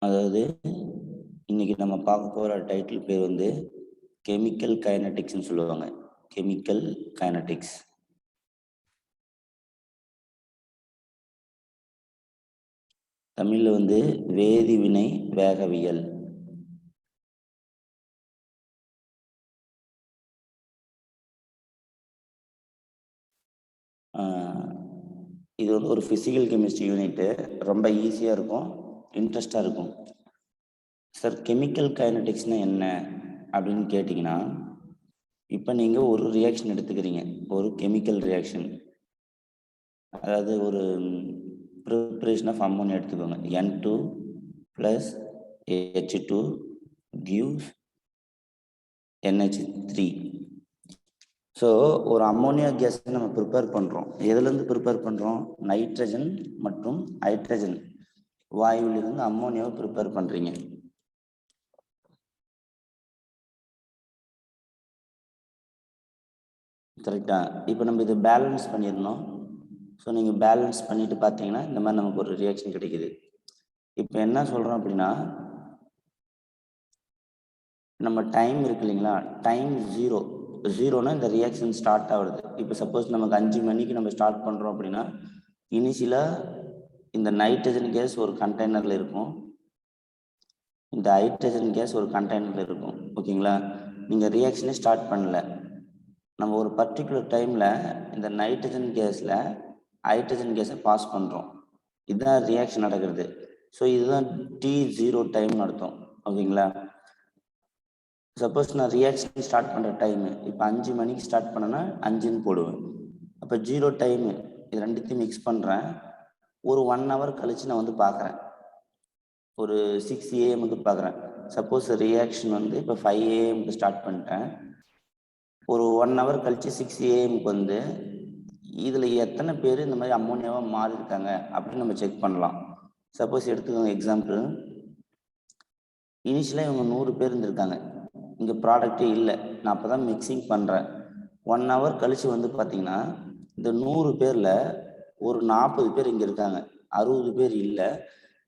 அதாவது இன்னைக்கு நம்ம பார்க்க போற டைட்டில் பேர் வந்து கெமிக்கல் கைனடிக்ஸ்னு சொல்லுவாங்க. Chemical kinetics. தமிழ்ல வந்து வேதிவினை வேகவியல். இது வந்து ஒரு பிசிக்கல் கெமிஸ்ட்ரி யூனிட்டு. ரொம்ப ஈஸியாக இருக்கும், இன்ட்ரெஸ்டாக இருக்கும். சார், கெமிக்கல் கைனடிக்ஸ்னா என்ன அப்படின்னு கேட்டிங்கன்னா, இப்போ நீங்கள் ஒரு ரியாக்ஷன் எடுத்துக்கிறீங்க, ஒரு கெமிக்கல் ரியாக்ஷன். அதாவது ஒரு ப்ரிப்பரேஷன் ஆஃப் அம்மோனியா எடுத்துக்கோங்க. N2 + H2 gives NH3. So ஒரு அம்மோனியா கேஸ் நம்ம ப்ரிப்பேர் பண்ணுறோம். எதுலேருந்து ப்ரிப்பேர் பண்ணுறோம்? நைட்ரஜன் மற்றும் ஹைட்ரஜன் வாயுவிலிருந்து அம்மோனியாவை ப்ரிப்பேர் பண்ணுறீங்க. கரெக்டா? இப்போ நம்ம இதை பேலன்ஸ் பண்ணிடணும். ஸோ நீங்கள் பேலன்ஸ் பண்ணிட்டு பார்த்தீங்கன்னா இந்த மாதிரி நமக்கு ஒரு ரியாக்ஷன் கிடைக்குது. இப்போ என்ன சொல்கிறோம் அப்படின்னா, நம்ம டைம் இருக்கு இல்லைங்களா, டைம் ஜீரோனா இந்த ரியாக்ஷன் ஸ்டார்ட் ஆகுது. இப்போ சப்போஸ் நமக்கு 5 மணிக்கு நம்ம ஸ்டார்ட் பண்ணுறோம் அப்படின்னா, இனிஷியலாக இந்த நைட்ரஜன் கேஸ் ஒரு கண்டெய்னரில் இருக்கும், இந்த ஹைட்ரஜன் கேஸ் ஒரு கண்டெய்னரில் இருக்கும். ஓகேங்களா? நீங்கள் ரியாக்ஷனே ஸ்டார்ட் பண்ணல. நம்ம ஒரு பர்டிகுலர் டைமில் இந்த நைட்ரஜன் கேஸில் ஹைட்ரஜன் கேஸை பாஸ் பண்ணுறோம். இதுதான் ரியாக்ஷன் நடக்கிறது. ஸோ இதுதான் T0 டைம்னு அர்த்தம். ஓகேங்களா? சப்போஸ் நான் ரியாக்ஷன் ஸ்டார்ட் பண்ணுற டைமு இப்போ 5 மணிக்கு ஸ்டார்ட் பண்ணேன்னா 5ன்னு போடுவேன். அப்போ 0 டைமு இது ரெண்டுத்தையும் மிக்ஸ் பண்ணுறேன். ஒரு 1 ஹவர் கழித்து நான் வந்து பார்க்குறேன். ஒரு 6 AM பார்க்குறேன். சப்போஸ் ரியாக்ஷன் வந்து இப்போ 5 AM ஸ்டார்ட் பண்ணிட்டேன். ஒரு 1 ஹவர் கழித்து 6 AM வந்து இதில் எத்தனை பேர் இந்த மாதிரி அம்மோனியாவாக மாறி இருக்காங்க அப்படின்னு நம்ம செக் பண்ணலாம். சப்போஸ் எடுத்துக்கோங்க, எக்ஸாம்பிள், இனிஷியலாக இவங்க 100 பேர் இருந்திருக்காங்க. இங்கே ப்ராடக்டே இல்லை, நான் அப்போ தான் மிக்சிங் பண்ணுறேன். 1 ஹவர் கழித்து வந்து பார்த்தீங்கன்னா இந்த 100 பேரில் ஒரு 40 பேர் இங்கே இருக்காங்க, 60 பேர் இல்லை.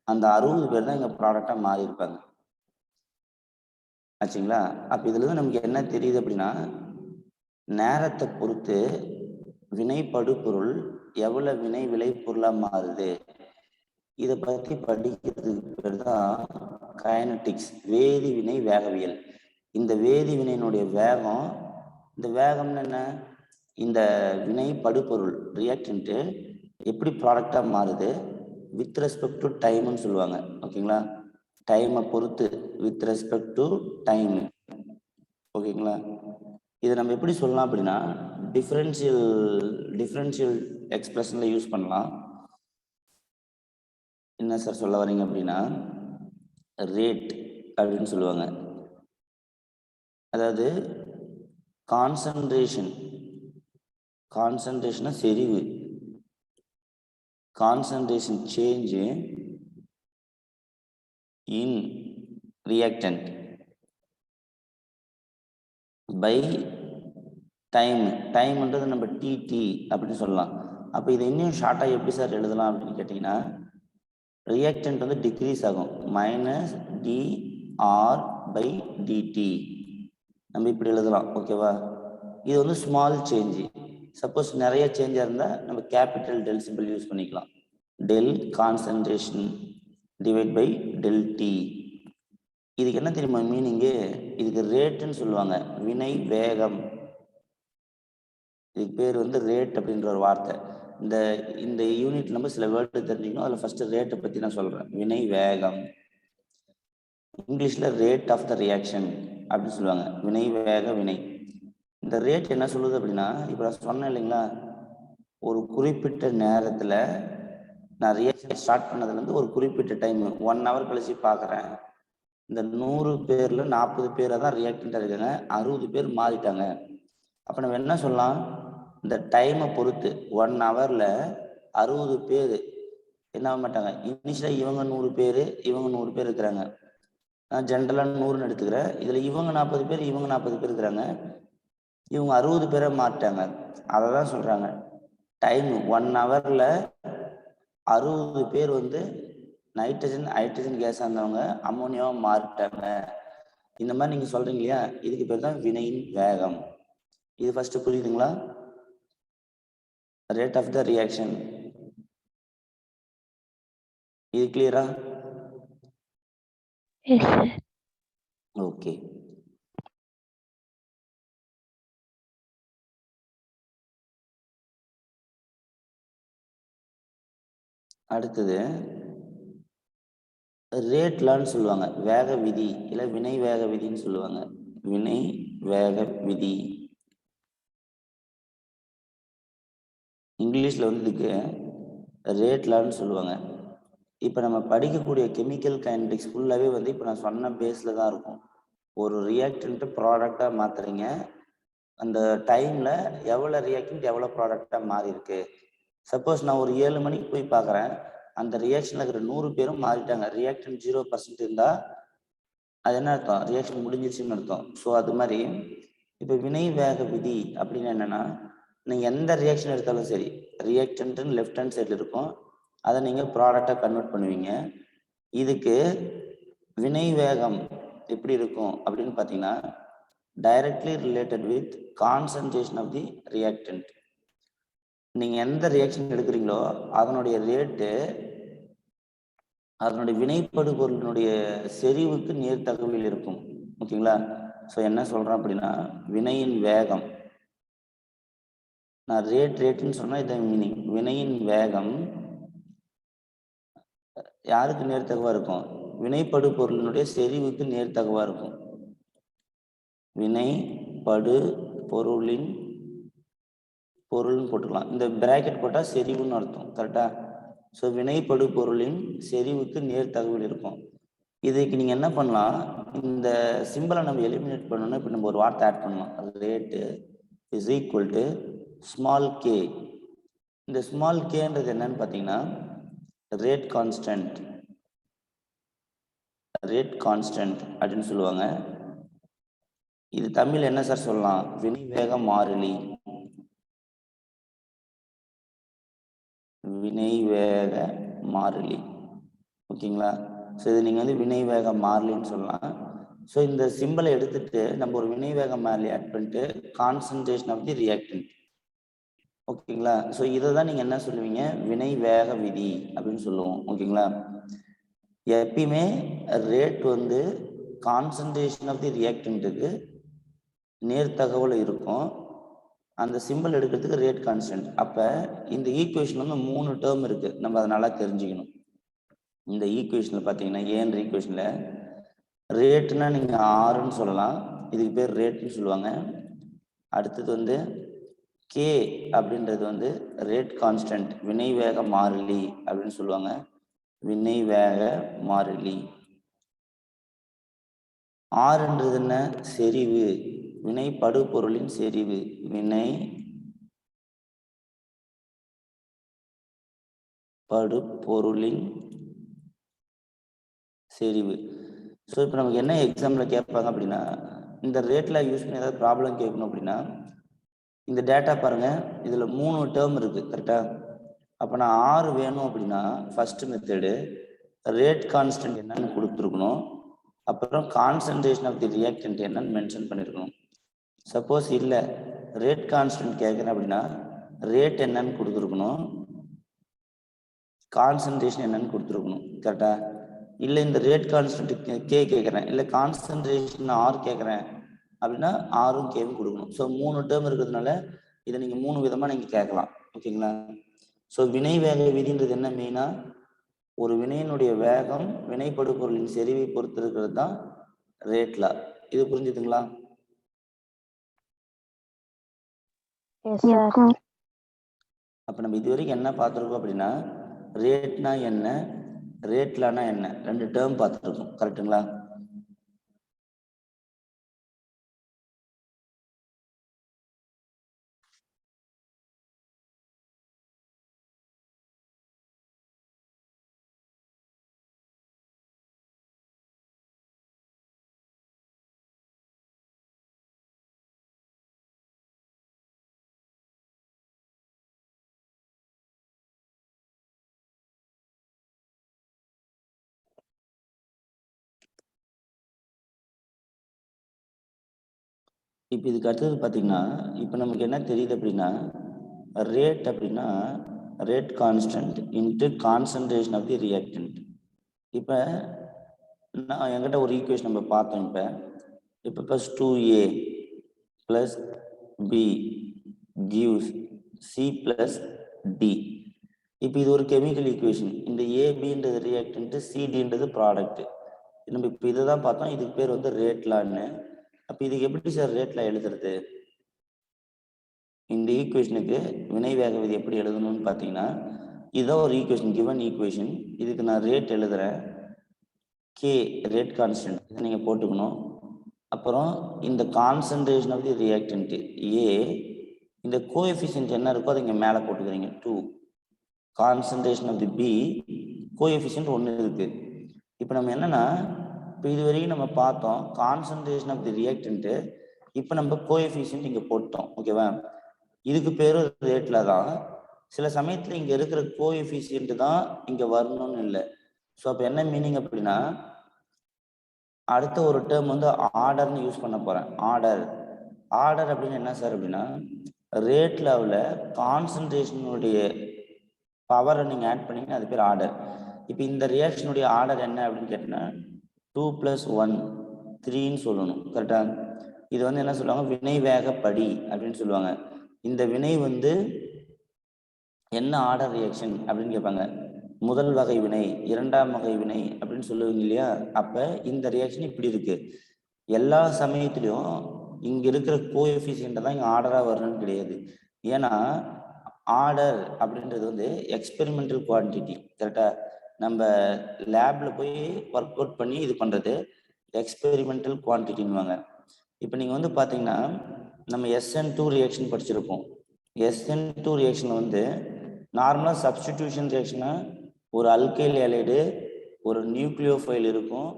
அந்த 60 பேர் தான் இங்கே ப்ராடக்டாக மாறி இருப்பாங்க. ஆச்சுங்களா? அப்போ இதுலேருந்து நமக்கு என்ன தெரியுது அப்படின்னா, நேரத்தை பொறுத்து வினைப்படுபொருள் எவ்வளோ வினை விளைபொருளாக மாறுது, இதை பற்றி படிக்கிறதுக்கு பேர் தான் கைனடிக்ஸ், வேதிவினை வேகவியல். இந்த வேதிவினையினுடைய வேகம், இந்த வேகம்னு என்ன? இந்த வினை படுபொருள் ரியாக்டன்ட்டு எப்படி ப்ராடக்டாக மாறுது வித் ரெஸ்பெக்ட் டு டைம்னு சொல்லுவாங்க. ஓகேங்களா? டைமை பொறுத்து, வித் ரெஸ்பெக்ட் டு டைம். ஓகேங்களா? இதை நம்ம எப்படி சொல்லலாம் அப்படின்னா, டிஃபரன்ஷியல் எக்ஸ்பிரஷனில் யூஸ் பண்ணலாம். என்ன சார் சொல்ல வரீங்க அப்படின்னா, ரேட் அப்படின்னு சொல்லுவாங்க. அதாவது கான்சன்ட்ரேஷனா செறிவு, concentration change in reactant by டைம்ன்றது நம்ம டிடி அப்படின்னு சொல்லலாம். அப்போ இதை இன்னும் ஷார்ட்டாக எப்படி சார் எழுதலாம் அப்படின்னு கேட்டிங்கன்னா, ரியாக்டன்ட் வந்து டிக்ரீஸ் ஆகும், -dr/dt நம்ம இப்படி எழுதலாம். ஓகேவா? இது வந்து ஸ்மால் சேஞ்சு. சப்போஸ் நிறைய சேஞ்சாக இருந்தால் நம்ம கேபிட்டல் டெல் சிம்பிள் யூஸ் பண்ணிக்கலாம். Del concentration divide by del T. இதுக்கு என்ன தெரியுமா மீனிங்கு? இதுக்கு ரேட்டுன்னு சொல்லுவாங்க, வினை வேகம். இதுக்கு பேர் வந்து ரேட் அப்படின்ற ஒரு வார்த்தை. இந்த யூனிட் நம்ம சில வேர்டு தெரிஞ்சுக்கணும். அதில் ஃபர்ஸ்ட் ரேட்டை பற்றி நான் சொல்கிறேன். வினை வேகம், இங்கிலீஷில் ரேட் ஆஃப் த ரியாக்ஷன் அப்படின்னு சொல்லுவாங்க. வினை வேக வினை. இந்த ரேட் என்ன சொல்லுது அப்படின்னா, இப்போ நான் சொன்னேன் இல்லைங்களா, ஒரு குறிப்பிட்ட நேரத்தில் நான் ரியாக்ஷன் ஸ்டார்ட் பண்ணதுலேருந்து ஒரு குறிப்பிட்ட டைம் 1 ஹவர் கழிச்சு பார்க்குறேன், இந்த 100 பேரில் 40 பேரை தான் ரியாக்டண்ட்டாக இருக்காங்க, 60 பேர் மாறிட்டாங்க. அப்போ நம்ம என்ன சொல்லலாம், இந்த டைமை பொறுத்து 1 ஹவரில் 60 பேர் என்ன ஆக மாட்டாங்க. இனிஷியலாக இவங்க 100 பேர், இவங்க 100 பேர் இருக்கிறாங்க. நான் ஜென்ரலாக 100ன்னு எடுத்துக்கிறேன். இதில் இவங்க 40 பேர், இவங்க 40 பேர் இருக்கிறாங்க, இவங்க 60 பேரை மாட்டாங்க. அதை தான் சொல்கிறாங்க டைம் 1 ஹவரில் 60 பேர் வந்து நைட்ரஜன் ஹைட்ரஜன் கேஸாக இருந்தவங்க அம்மோனியாவை மாறிட்டாங்க. இந்த மாதிரி நீங்கள் சொல்கிறீங்க இல்லையா, இதுக்கு பேர் தான் வினையின் வேகம். இது ஃபர்ஸ்ட் புரியுதுங்களா? Rate of the reaction. இது கிளியரா? ஓகே. அடுத்தது ரேட் லான்னு சொல்லுவாங்க, வேக விதி இல்லை வினை வேக விதின்னு சொல்லுவாங்க. வினை வேக விதி இங்கிலீஷில் வந்து இதுக்கு ரேட் லான்னு சொல்லுவாங்க. இப்போ நம்ம படிக்கக்கூடிய கெமிக்கல் கைனடிக்ஸ் ஃபுல்லாகவே வந்து இப்போ நான் சொன்ன பேஸில் தான் இருக்கும். ஒரு ரியாக்டன்ட்டு ப்ராடக்டாக மாற்றுறீங்க, அந்த டைமில் எவ்வளோ ரியாக்டன்ட் எவ்வளோ ப்ராடக்டாக மாறி இருக்கு. சப்போஸ் நான் ஒரு 7 மணிக்கு போய் பார்க்குறேன், அந்த ரியாக்ஷனில் இருக்கிற 100 பேரும் மாறிட்டாங்க, ரியாக்டன் 0% இருந்தால் அது என்ன அர்த்தம்? ரியாக்ஷன் முடிஞ்சிருச்சுன்னு அர்த்தம். ஸோ அது மாதிரி இப்போ வினை வேக விதி அப்படின்னு என்னன்னா, நீங்கள் எந்த ரியாக்ஷன் எடுத்தாலும் சரி, ரியாக்டன்ட்னு லெஃப்ட் ஹேண்ட் சைடில் இருக்கும், அதை நீங்கள் ப்ராடக்டாக கன்வெர்ட் பண்ணுவீங்க. இதுக்கு வினை வேகம் எப்படி இருக்கும் அப்படின்னு பார்த்தீங்கன்னா, directly related with concentration of the reactant. நீங்கள் எந்த ரியாக்ஷன் எடுக்கிறீங்களோ அதனுடைய ரேட்டு அதனுடைய வினைப்படு பொருளினுடைய செறிவுக்கு நேர்தகவில் இருக்கும். ஓகேங்களா? ஸோ என்ன சொல்கிறேன் அப்படின்னா, வினையின் வேகம், நான் ரேட்டுன்னு சொன்னால் இதான் மீனிங். வினையின் வேகம் யாருக்கு நேர்த்தகவாக இருக்கும்? வினைப்படு பொருளினுடைய செறிவுக்கு நேர்த்தகவாக இருக்கும். வினைப்படு பொருளின் பொருள்னு போட்டுக்கலாம், இந்த பிராக்கெட் போட்டால் செறிவுன்னு அர்த்தம். கரெக்டா? ஸோ வினைப்படு பொருளின் செறிவுக்கு நேர்தகவில் இருக்கும். இதுக்கு நீங்கள் என்ன பண்ணலாம், இந்த சிம்பிளை நம்ம எலிமினேட் பண்ணணும்னா இப்போ நம்ம ஒரு வார்த்தை ஆட் பண்ணலாம். Rate is equal to small K. இந்த ஸ்மால் கேன்றது என்னன்னு பார்த்தீங்கன்னா ரேட் கான்ஸ்டன்ட். ரேட் கான்ஸ்டன்ட் அப்படின்னு சொல்லுவாங்க. இது தமிழ் என்ன சார் சொல்லலாம்? வினை வேக மாறிலி. வினை வேக மாறிலி. ஓகேங்களா? ஸோ இது நீங்கள் வந்து வினை வேக மாறிலின்னு சொல்லலாம். ஸோ இந்த சிம்பிளை எடுத்துட்டு நம்ம ஒரு வினை வேக மாறிலி ஆட் பண்ணிட்டு கான்சன்ட்ரேஷன் ஆஃப் தி ரியாக்டன்ட். ஓகேங்களா? ஸோ இதை தான் நீங்கள் என்ன சொல்லுவீங்க? வினை வேக விதி அப்படின்னு சொல்லுவோம். ஓகேங்களா? எப்பயுமே ரேட் வந்து கான்சன்ட்ரேஷன் ஆஃப் தி ரியாக்டன்ட்டுக்கு நேர்தகவல் இருக்கும். அந்த சிம்பிள் எடுக்கிறதுக்கு ரேட் கான்ஸ்டன்ட். அப்போ இந்த ஈக்குவேஷன் வந்து 3 டேர்ம் இருக்குது, நம்ம அதை நல்லா தெரிஞ்சுக்கணும். இந்த ஈக்குவேஷனில் பார்த்தீங்கன்னா ஏன்ற ஈக்குவேஷனில் ரேட்னா நீங்கள் ஆறுன்னு சொல்லலாம், இதுக்கு பேர் ரேட்னு சொல்லுவாங்க. அடுத்தது வந்து கே அப்படின்றது வந்து ரேட் கான்ஸ்டன்ட், வினை வேக மாறிலி அப்படின்னு சொல்லுவாங்க. வினை வேக மாறிலி. ஆறுன்றது என்ன? செறிவு, வினை படுபொருளின் செறிவு. வினை படுபொருளின் செறிவு. ஸோ இப்போ நமக்கு என்ன எக்ஸாம்பிள் கேட்பாங்க அப்படின்னா, இந்த ரேட்டில் யூஸ் பண்ணி ஏதாவது ப்ராப்ளம் கேட்கணும் அப்படின்னா, இந்த டேட்டா பாருங்க, இதில் 3 டேர்ம் இருக்குது. கரெக்டாக? அப்போ நான் 6 வேணும் அப்படின்னா ஃபர்ஸ்ட் மெத்தடு ரேட் கான்ஸ்டன்ட் என்னன்னு கொடுத்துருக்கணும், அப்புறம் கான்சன்ட்ரேஷன் ஆஃப் தி ரியாக்டன்ட் என்னன்னு மென்ஷன் பண்ணியிருக்கணும். சப்போஸ் இல்லை ரேட் கான்ஸ்டன்ட் கேட்குறேன் அப்படின்னா ரேட் என்னன்னு கொடுத்துருக்கணும், கான்சன்ட்ரேஷன் என்னன்னு கொடுத்துருக்கணும். கரெக்டா? இல்லை இந்த ரேட் கான்ஸ்டன்ட் கே கேட்குறேன், இல்லை கான்சன்ட்ரேஷன் ஆர் கேட்குறேன் அப்படின்னா ஆரும் கேவும் கொடுக்கணும். ஸோ 3 டேர்ம் இருக்கிறதுனால இதை நீங்கள் 3 விதமாக நீங்கள் கேட்கலாம். ஓகேங்களா? ஸோ வினை வேக விதின்றது என்ன? மெயினாக ஒரு வினையினுடைய வேகம் வினைப்படு பொருளின் செறிவை பொறுத்து இருக்கிறது தான் ரேட்லா. இது புரிஞ்சுதுங்களா? அப்போ நம்ம இது வரைக்கும் என்ன பார்த்துருக்கோம் அப்படின்னா, ரேட்னா என்ன, ரேட்லானா என்ன, 2 டேர்ம் பார்த்துருக்கோம். கரெக்டுங்களா? இப்போ இதுக்கு அடுத்தது பார்த்தீங்கன்னா, இப்போ நமக்கு என்ன தெரியுது அப்படின்னா, ரேட் அப்படின்னா rate constant into concentration of the reactant. இப்போ நான் என்கிட்ட ஒரு ஈக்குவேஷன் நம்ம பார்த்தோம். இப்போ plus 2a plus b gives c plus d. இப்போ இது ஒரு கெமிக்கல் ஈக்குவேஷன். இந்த ஏபின்றது ரியாக்டன்ட், சிடின்றது ப்ராடக்ட். நம்ம இப்போ இதை தான் பார்த்தோம். இதுக்கு பேர் வந்து ரேட் லான்னு. அப்போ இதுக்கு எப்படி சார் ரேட் லா எழுதுறது? இந்த ஈக்குவேஷனுக்கு வினை வேக விதி எப்படி எழுதணும்னு பார்த்தீங்கன்னா, இதுதான் ஒரு ஈக்குவேஷன், கிவன் ஈக்குவேஷன். இதுக்கு நான் ரேட் எழுதுறேன். கே ரேட் கான்ஸ்டன்ட் இதை நீங்கள் போட்டுக்கணும். அப்புறம் இந்த concentration of the reactant A, இந்த கோஎஃபிஷியன்ட் என்ன இருக்கோ அதை இங்கே மேலே போட்டுக்கிறீங்க 2. Concentration of the B, coefficient 1 இருக்கு. இப்போ நம்ம என்னன்னா, இப்போ இது வரைக்கும் நம்ம பார்த்தோம் கான்சன்ட்ரேஷன் ஆஃப் தி ரியாக்டன்ட். இப்போ நம்ம கோஎஃபிஷியன்ட் இங்கே போட்டோம். ஓகேவா? இதுக்கு பேரு ரேட்ல தான். சில சமயத்தில் இங்கே இருக்கிற கோஎஃபிஷியன்ட் தான் இங்கே வரணும்னு இல்லை. ஸோ அப்போ என்ன மீனிங் அப்படின்னா, அடுத்த ஒரு டேர்ம் வந்து ஆர்டர்னு யூஸ் பண்ண போகிறேன். ஆர்டர் அப்படின்னு என்ன சார் அப்படின்னா, ரேட் லெவலில் கான்சன்ட்ரேஷனுடைய பவரை நீங்கள் ஆட் பண்ணிங்கன்னா அது பேர் ஆர்டர். இப்போ இந்த ரியாக்ஷனுடைய ஆர்டர் என்ன அப்படின்னு கேட்டிங்கன்னா 2 + 1 3ன்னு சொல்லணும். கரெக்டாக? இது வந்து என்ன சொல்லுவாங்க, வினை வேகப்படி அப்படின்னு சொல்லுவாங்க. இந்த வினை வந்து என்ன ஆர்டர் ரியாக்ஷன் அப்படின்னு கேட்பாங்க. முதல் வகை வினை, இரண்டாம் வகை வினை அப்படின்னு சொல்லுவீங்க இல்லையா? அப்போ இந்த ரியாக்ஷன் இப்படி இருக்கு. எல்லா சமயத்திலையும் இங்கே இருக்கிற கோஎஃபிஷியன்ட் தான் இங்கே ஆர்டராக வரணும்னு கிடையாது. ஏன்னா ஆர்டர் அப்படின்றது வந்து எக்ஸ்பெரிமெண்டல் குவான்டிட்டி. கரெக்டாக? நம்ம லேப்ல போய் ஒர்க் அவுட் பண்ணி இது பண்ணுறது எக்ஸ்பெரிமெண்டல் குவான்டிட்டின்னுவாங்க. இப்போ நீங்கள் வந்து பார்த்தீங்கன்னா, நம்ம SN2 ரியாக்ஷன் படிச்சிருப்போம். SN2 ரியாக்ஷன் வந்து நார்மலாக சப்ஸ்டிடியூஷன் ரியாக்ஷனாக ஒரு அல்கைல் ஹைலைடு, ஒரு நியூக்ளியோஃபைல் இருக்கும்.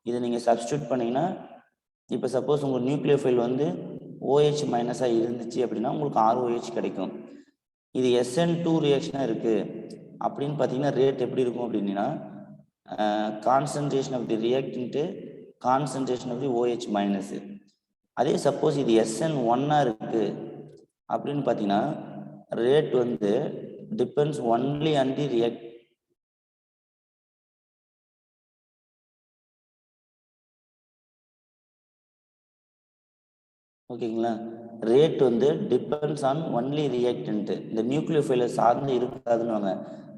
இதை நீங்கள் சப்ஸ்டியூட் பண்ணிங்கன்னா, இப்போ சப்போஸ் உங்கள் நியூக்ளியோஃபைல் வந்து OH மைனஸாக இருந்துச்சு அப்படின்னா உங்களுக்கு ROH கிடைக்கும். இது SN2 ரியாக்ஷனாக இருக்குது அப்படின்னு பார்த்தீங்கன்னா ரேட் எப்படி இருக்கும் அப்படின்னா, concentration of the reactant, concentration of the OH minus. அதே சப்போஸ் இது SN1 இருக்குது அப்படின்னு பார்த்தீங்கன்னா ரேட் வந்து depends only on the react. ஓகேங்களா? ரேட் வந்து டிபெண்ட்ஸ் ஆன் ஒன்லி ரியாக்டன்ட். இந்த நியூக்ளியோஃபைலை சார்ந்து இருக்காதுன்னு.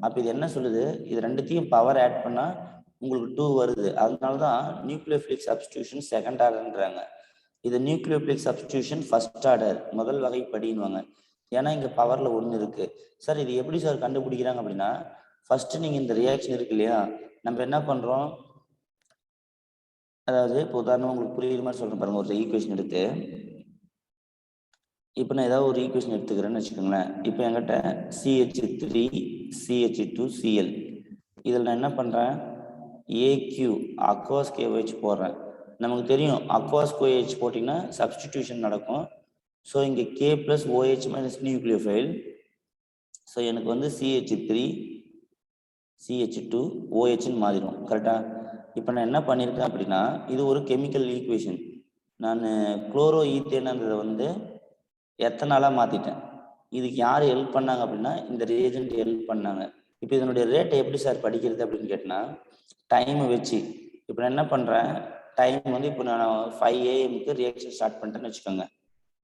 அப்போ இது என்ன சொல்லுது, இது ரெண்டுத்தையும் பவர் ஆட் பண்ணால் உங்களுக்கு 2 வருது. அதனால தான் நியூக்ளியோஃபிலிக் சப்ஸ்டிடியூஷன் செகண்ட் ஆர்டர்ன்றாங்க. இது நியூக்ளியோஃபிலிக் சப்ஸ்டிடியூஷன் ஃபர்ஸ்ட் ஆர்டர், முதல் வகைப்படின்னுவாங்க. ஏன்னா இங்கே பவரில் 1 இருக்கு. சார் இது எப்படி சார் கண்டுபிடிக்கிறாங்க அப்படின்னா, ஃபர்ஸ்ட் நீங்கள் இந்த ரியாக்ஷன் இருக்கு இல்லையா, நம்ம என்ன பண்ணுறோம், அதாவது இப்போ உதாரணம் உங்களுக்கு புரியுற மாதிரி சொல்கிறேன் பாருங்க. ஒரு ஈக்குவேஷன் எடுத்து, இப்போ நான் ஏதாவது ஒரு ஈக்குவேஷன் எடுத்துக்கிறேன்னு வச்சுக்கோங்களேன். இப்போ என்கிட்ட CH3 CH2 Cl, இதில் நான் என்ன பண்ணுறேன், AQ அக்வாஸ் KOH போடுறேன். நமக்கு தெரியும் அக்வாஸ் KOH போட்டிங்கன்னா சப்ஸ்டிடியூஷன் நடக்கும். ஸோ இங்கே K + OH - நியூக்ளியோஃபைல். ஸோ எனக்கு வந்து CH3 CH2 OHன்னு மாறிடும். கரெக்டாக? இப்போ நான் என்ன பண்ணியிருக்கேன் அப்படின்னா, இது ஒரு கெமிக்கல் ஈக்குவேஷன். நான் குளோரோ ஈத்தேன்றதை வந்து எத்தனாலாக மாற்றிட்டேன். இதுக்கு யார் ஹெல்ப் பண்ணாங்க அப்படின்னா, இந்த ரியேஜென்ட் ஹெல்ப் பண்ணாங்க. இப்போ இதனுடைய ரேட்டை எப்படி சார் படிக்கிறது அப்படின்னு கேட்டிங்கன்னா, டைமை வச்சு. இப்போ நான் என்ன பண்ணுறேன், டைம் வந்து இப்போ நான் 5 AM ரியாக்ஷன் ஸ்டார்ட் பண்ணிட்டேன்னு வச்சுக்கோங்க.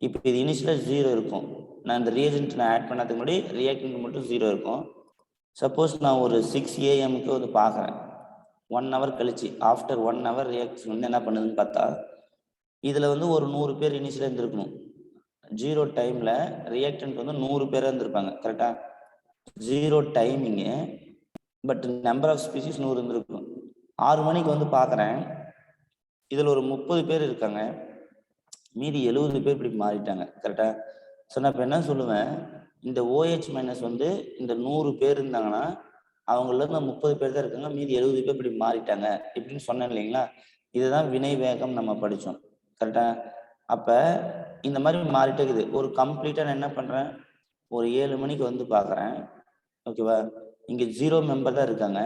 இப்போ இது இனிஷியலாக 0 இருக்கும். நான் இந்த ரியேஜென்ட் நான் ஆட் பண்ணதுக்கு முன்னாடி ரியாக்டன்ட் மட்டும் 0 இருக்கும். சப்போஸ் நான் ஒரு 6 AM வந்து பார்க்குறேன், 1 hour கழிச்சு, ஆஃப்டர் 1 hour ரியாக்ஷன் வந்து என்ன பண்ணுதுன்னு பார்த்தா, இதில் வந்து ஒரு 100 பேர் இனிஷியலாக இருந்திருக்கணும். 0 டைமில் ரியாக்டன்ட் வந்து 100 பேராக இருந்திருப்பாங்க. கரெக்டாக? 0 டைமிங்கு, பட் நம்பர் ஆஃப் ஸ்பீசிஸ் 100 இருந்திருக்கும். 6 மணிக்கு வந்து பார்க்குறேன், இதில் ஒரு 30 பேர் இருக்காங்க, மீதி 70 பேர் இப்படி மாறிட்டாங்க. கரெக்டாக? ஸோ நான் இப்போ என்ன சொல்லுவேன், இந்த OH மைனஸ் வந்து இந்த 100 பேர் இருந்தாங்கன்னா அவங்கள 30 பேர் தான் இருக்காங்க, மீதி 70 பேர் இப்படி மாறிட்டாங்க இப்படின்னு சொன்னேன் இல்லைங்களா? இதுதான் வினை வேகம் நம்ம படித்தோம். கரெக்டாக? அப்போ இந்த மாதிரி மாறிட்டே இருக்குது. ஒரு கம்ப்ளீட்டாக நான் என்ன பண்ணுறேன், ஒரு 7 மணிக்கு வந்து பார்க்குறேன். ஓகேவா? இங்கே 0 மெம்பர் தான் இருக்காங்க,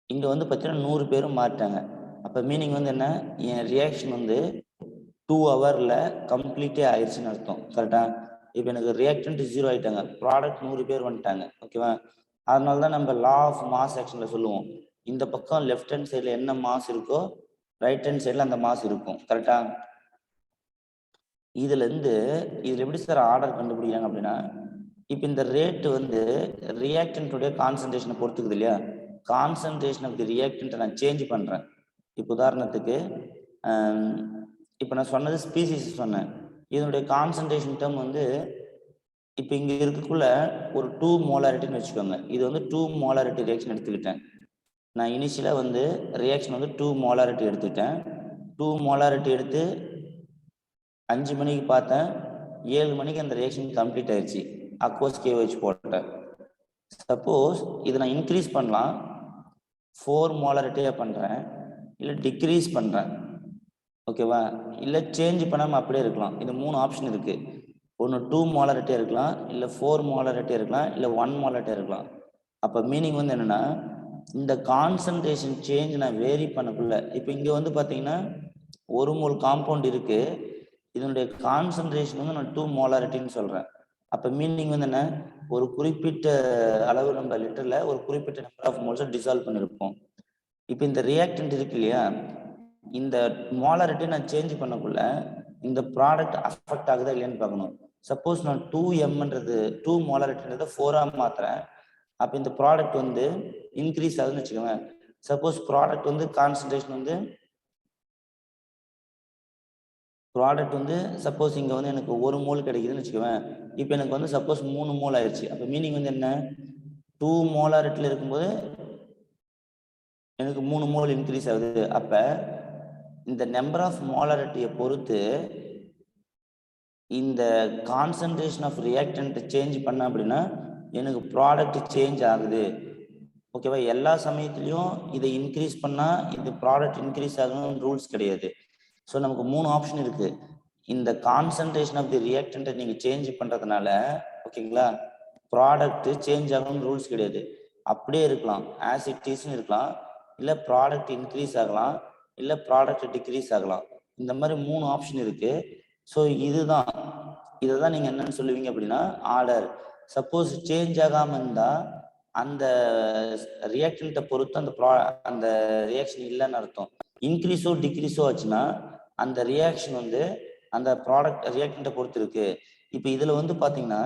இங்கே வந்து பார்த்தீங்கன்னா 100 பேரும் மாறிட்டாங்க. அப்போ மீனிங் வந்து என்ன, என் ரியாக்ஷன் வந்து 2 ஹவர்ல கம்ப்ளீட்டே ஆயிடுச்சுன்னு அர்த்தம். கரெக்டா? இப்போ எனக்கு ரியாக்டன்ட் 0 ஆயிட்டாங்க, ப்ராடக்ட் 100 பேர் வந்துட்டாங்க. ஓகேவா? அதனால தான் நம்ம லா ஆஃப் மாஸ் ஆக்ஷன்ல சொல்லுவோம், இந்த பக்கம் லெஃப்ட் ஹேண்ட் சைடில் என்ன மாஸ் இருக்கோ ரைட் ஹேண்ட் சைடில் அந்த மாஸ் இருக்கும். கரெக்டா? இதுல எப்படி சார் ஆர்டர் கண்டுபிடிக்கிறாங்க அப்படின்னா, இப்போ இந்த ரேட் வந்து ரியாக்டன்ட்டுடைய கான்சன்ட்ரேஷனை பொறுத்துக்குது இல்லையா? கான்சன்ட்ரேஷன் ஆஃப் தி ரியாக்டன்ட்டை நான் சேஞ்ச் பண்றேன். இப்போ உதாரணத்துக்கு இப்போ நான் சொன்னது ஸ்பீசிஸ் சொன்னேன், இதனுடைய கான்சன்ட்ரேஷன் டேர்ம் வந்து இப்போ இங்க இருக்கக்குள்ள ஒரு 2 மோலாரிட்டின்னு வச்சுக்கோங்க. இது வந்து 2 மோலாரிட்டி ரியாக்ஷன் எடுத்துக்கிட்டேன். நான் இனிஷியலா வந்து ரியாக்ஷன் வந்து 2 மோலாரிட்டி எடுத்துட்டேன். 2 மோலாரிட்டி எடுத்து 5 மணிக்கு பார்த்தேன், 7 மணிக்கு அந்த ரியாக்ஷன் கம்ப்ளீட் ஆயிடுச்சு. அக்வஸ் KOH போட்டேன். சப்போஸ் இதை நான் இன்க்ரீஸ் பண்ணலாம், 4 மோலாரிட்டியா பண்றேன், இல்லை டிக்ரீஸ் பண்றேன். ஓகேவா? இல்லை சேஞ்ச் பண்ணாமல் அப்படியே இருக்கலாம். இது 3 ஆப்ஷன் இருக்கு. ஒன்று 2 மோலாரிட்டியா இருக்கலாம், இல்லை 4 மோலாரிட்டியா இருக்கலாம், இல்லை 1 மோலாரிட்டியா இருக்கலாம். அப்போ மீனிங் வந்து என்னன்னா, இந்த கான்சன்ட்ரேஷன் சேஞ்ச் நான் வேரி பண்ணக்குள்ள, இப்போ இங்கே வந்து பார்த்தீங்கன்னா 1 மோல் காம்பவுண்ட் இருக்கு, இதனுடைய கான்சன்ட்ரேஷன் வந்து நான் 2 மோலாரிட்டின்னு சொல்றேன். அப்போ மீனிங் வந்து என்ன, ஒரு குறிப்பிட்ட அளவு நம்ம லிட்டர்ல ஒரு குறிப்பிட்ட நம்பர் ஆஃப் மோல்ஸை டிசால்வ் பண்ணியிருப்போம். இப்போ இந்த ரியாக்டன்ட் இருக்கு இல்லையா, இந்த மோலாரிட்டி நான் சேஞ்ச் பண்ணக்குள்ள இந்த ப்ராடக்ட் அஃபெக்ட் ஆகுதா இல்லையான்னு பார்க்கணும். சப்போஸ் நான் 2mன்றது 2 மோலாரிட்டின்றதை 4ஆ மாத்துறேன், அப்போ இந்த ப்ராடக்ட் வந்து இன்க்ரீஸ் ஆகுதுன்னு வச்சுக்கோங்க. சப்போஸ் ப்ராடக்ட் வந்து கான்சன்ட்ரேஷன் வந்து சப்போஸ் இங்கே வந்து எனக்கு 1 மோல் கிடைக்குதுன்னு வச்சுக்குவேன், இப்போ எனக்கு வந்து சப்போஸ் 3 மோல் ஆயிடுச்சு. அப்போ மீனிங் வந்து என்ன, 2 மோலாரிட்டியில் இருக்கும்போது எனக்கு 3 மோல் இன்க்ரீஸ் ஆகுது. அப்போ இந்த நம்பர் ஆஃப் மோலாரிட்டியை பொறுத்து இந்த கான்சன்ட்ரேஷன் ஆஃப் ரியாக்டன்ட் சேஞ்ச் பண்ண அப்படின்னா எனக்கு ப்ராடக்ட் சேஞ்ச் ஆகுது. ஓகேவா? எல்லா சமயத்துலையும் இதை இன்க்ரீஸ் பண்ணால் இந்த ப்ராடக்ட் இன்க்ரீஸ் ஆகணும்னு ரூல்ஸ் கிடையாது. ஸோ நமக்கு 3 ஆப்ஷன் இருக்கு. இந்த கான்சன்ட்ரேஷன் ஆஃப் தி ரியாக்டன்ட்டை நீங்கள் சேஞ்ச் பண்ணுறதுனால, ஓகேங்களா, ப்ராடக்ட் சேஞ்ச் ஆகணும்னு ரூல்ஸ் கிடையாது. அப்படியே இருக்கலாம், ஆஸ் இட் இஸ்ன்னு இருக்கலாம், இல்லை ப்ராடக்ட் இன்க்ரீஸ் ஆகலாம், இல்லை ப்ராடக்ட் டிக்ரீஸ் ஆகலாம். இந்த மாதிரி 3 ஆப்ஷன் இருக்கு. ஸோ இதுதான், இதை தான் நீங்கள் என்னன்னு சொல்லுவீங்க அப்படின்னா ஆர்டர். சப்போஸ் சேஞ்ச் ஆகாமல் இருந்தால் அந்த ரியாக்டன்ட்டை பொறுத்து அந்த ரியாக்ஷன் இல்லைன்னு அர்த்தம். இன்க்ரீஸோ டிக்ரீஸோ ஆச்சுன்னா அந்த ரியாக்ஷன் வந்து அந்த ப்ராடக்ட் ரியாக்டன்ட்டை பொறுத்து இருக்கு. இப்போ இதில் வந்து பார்த்தீங்கன்னா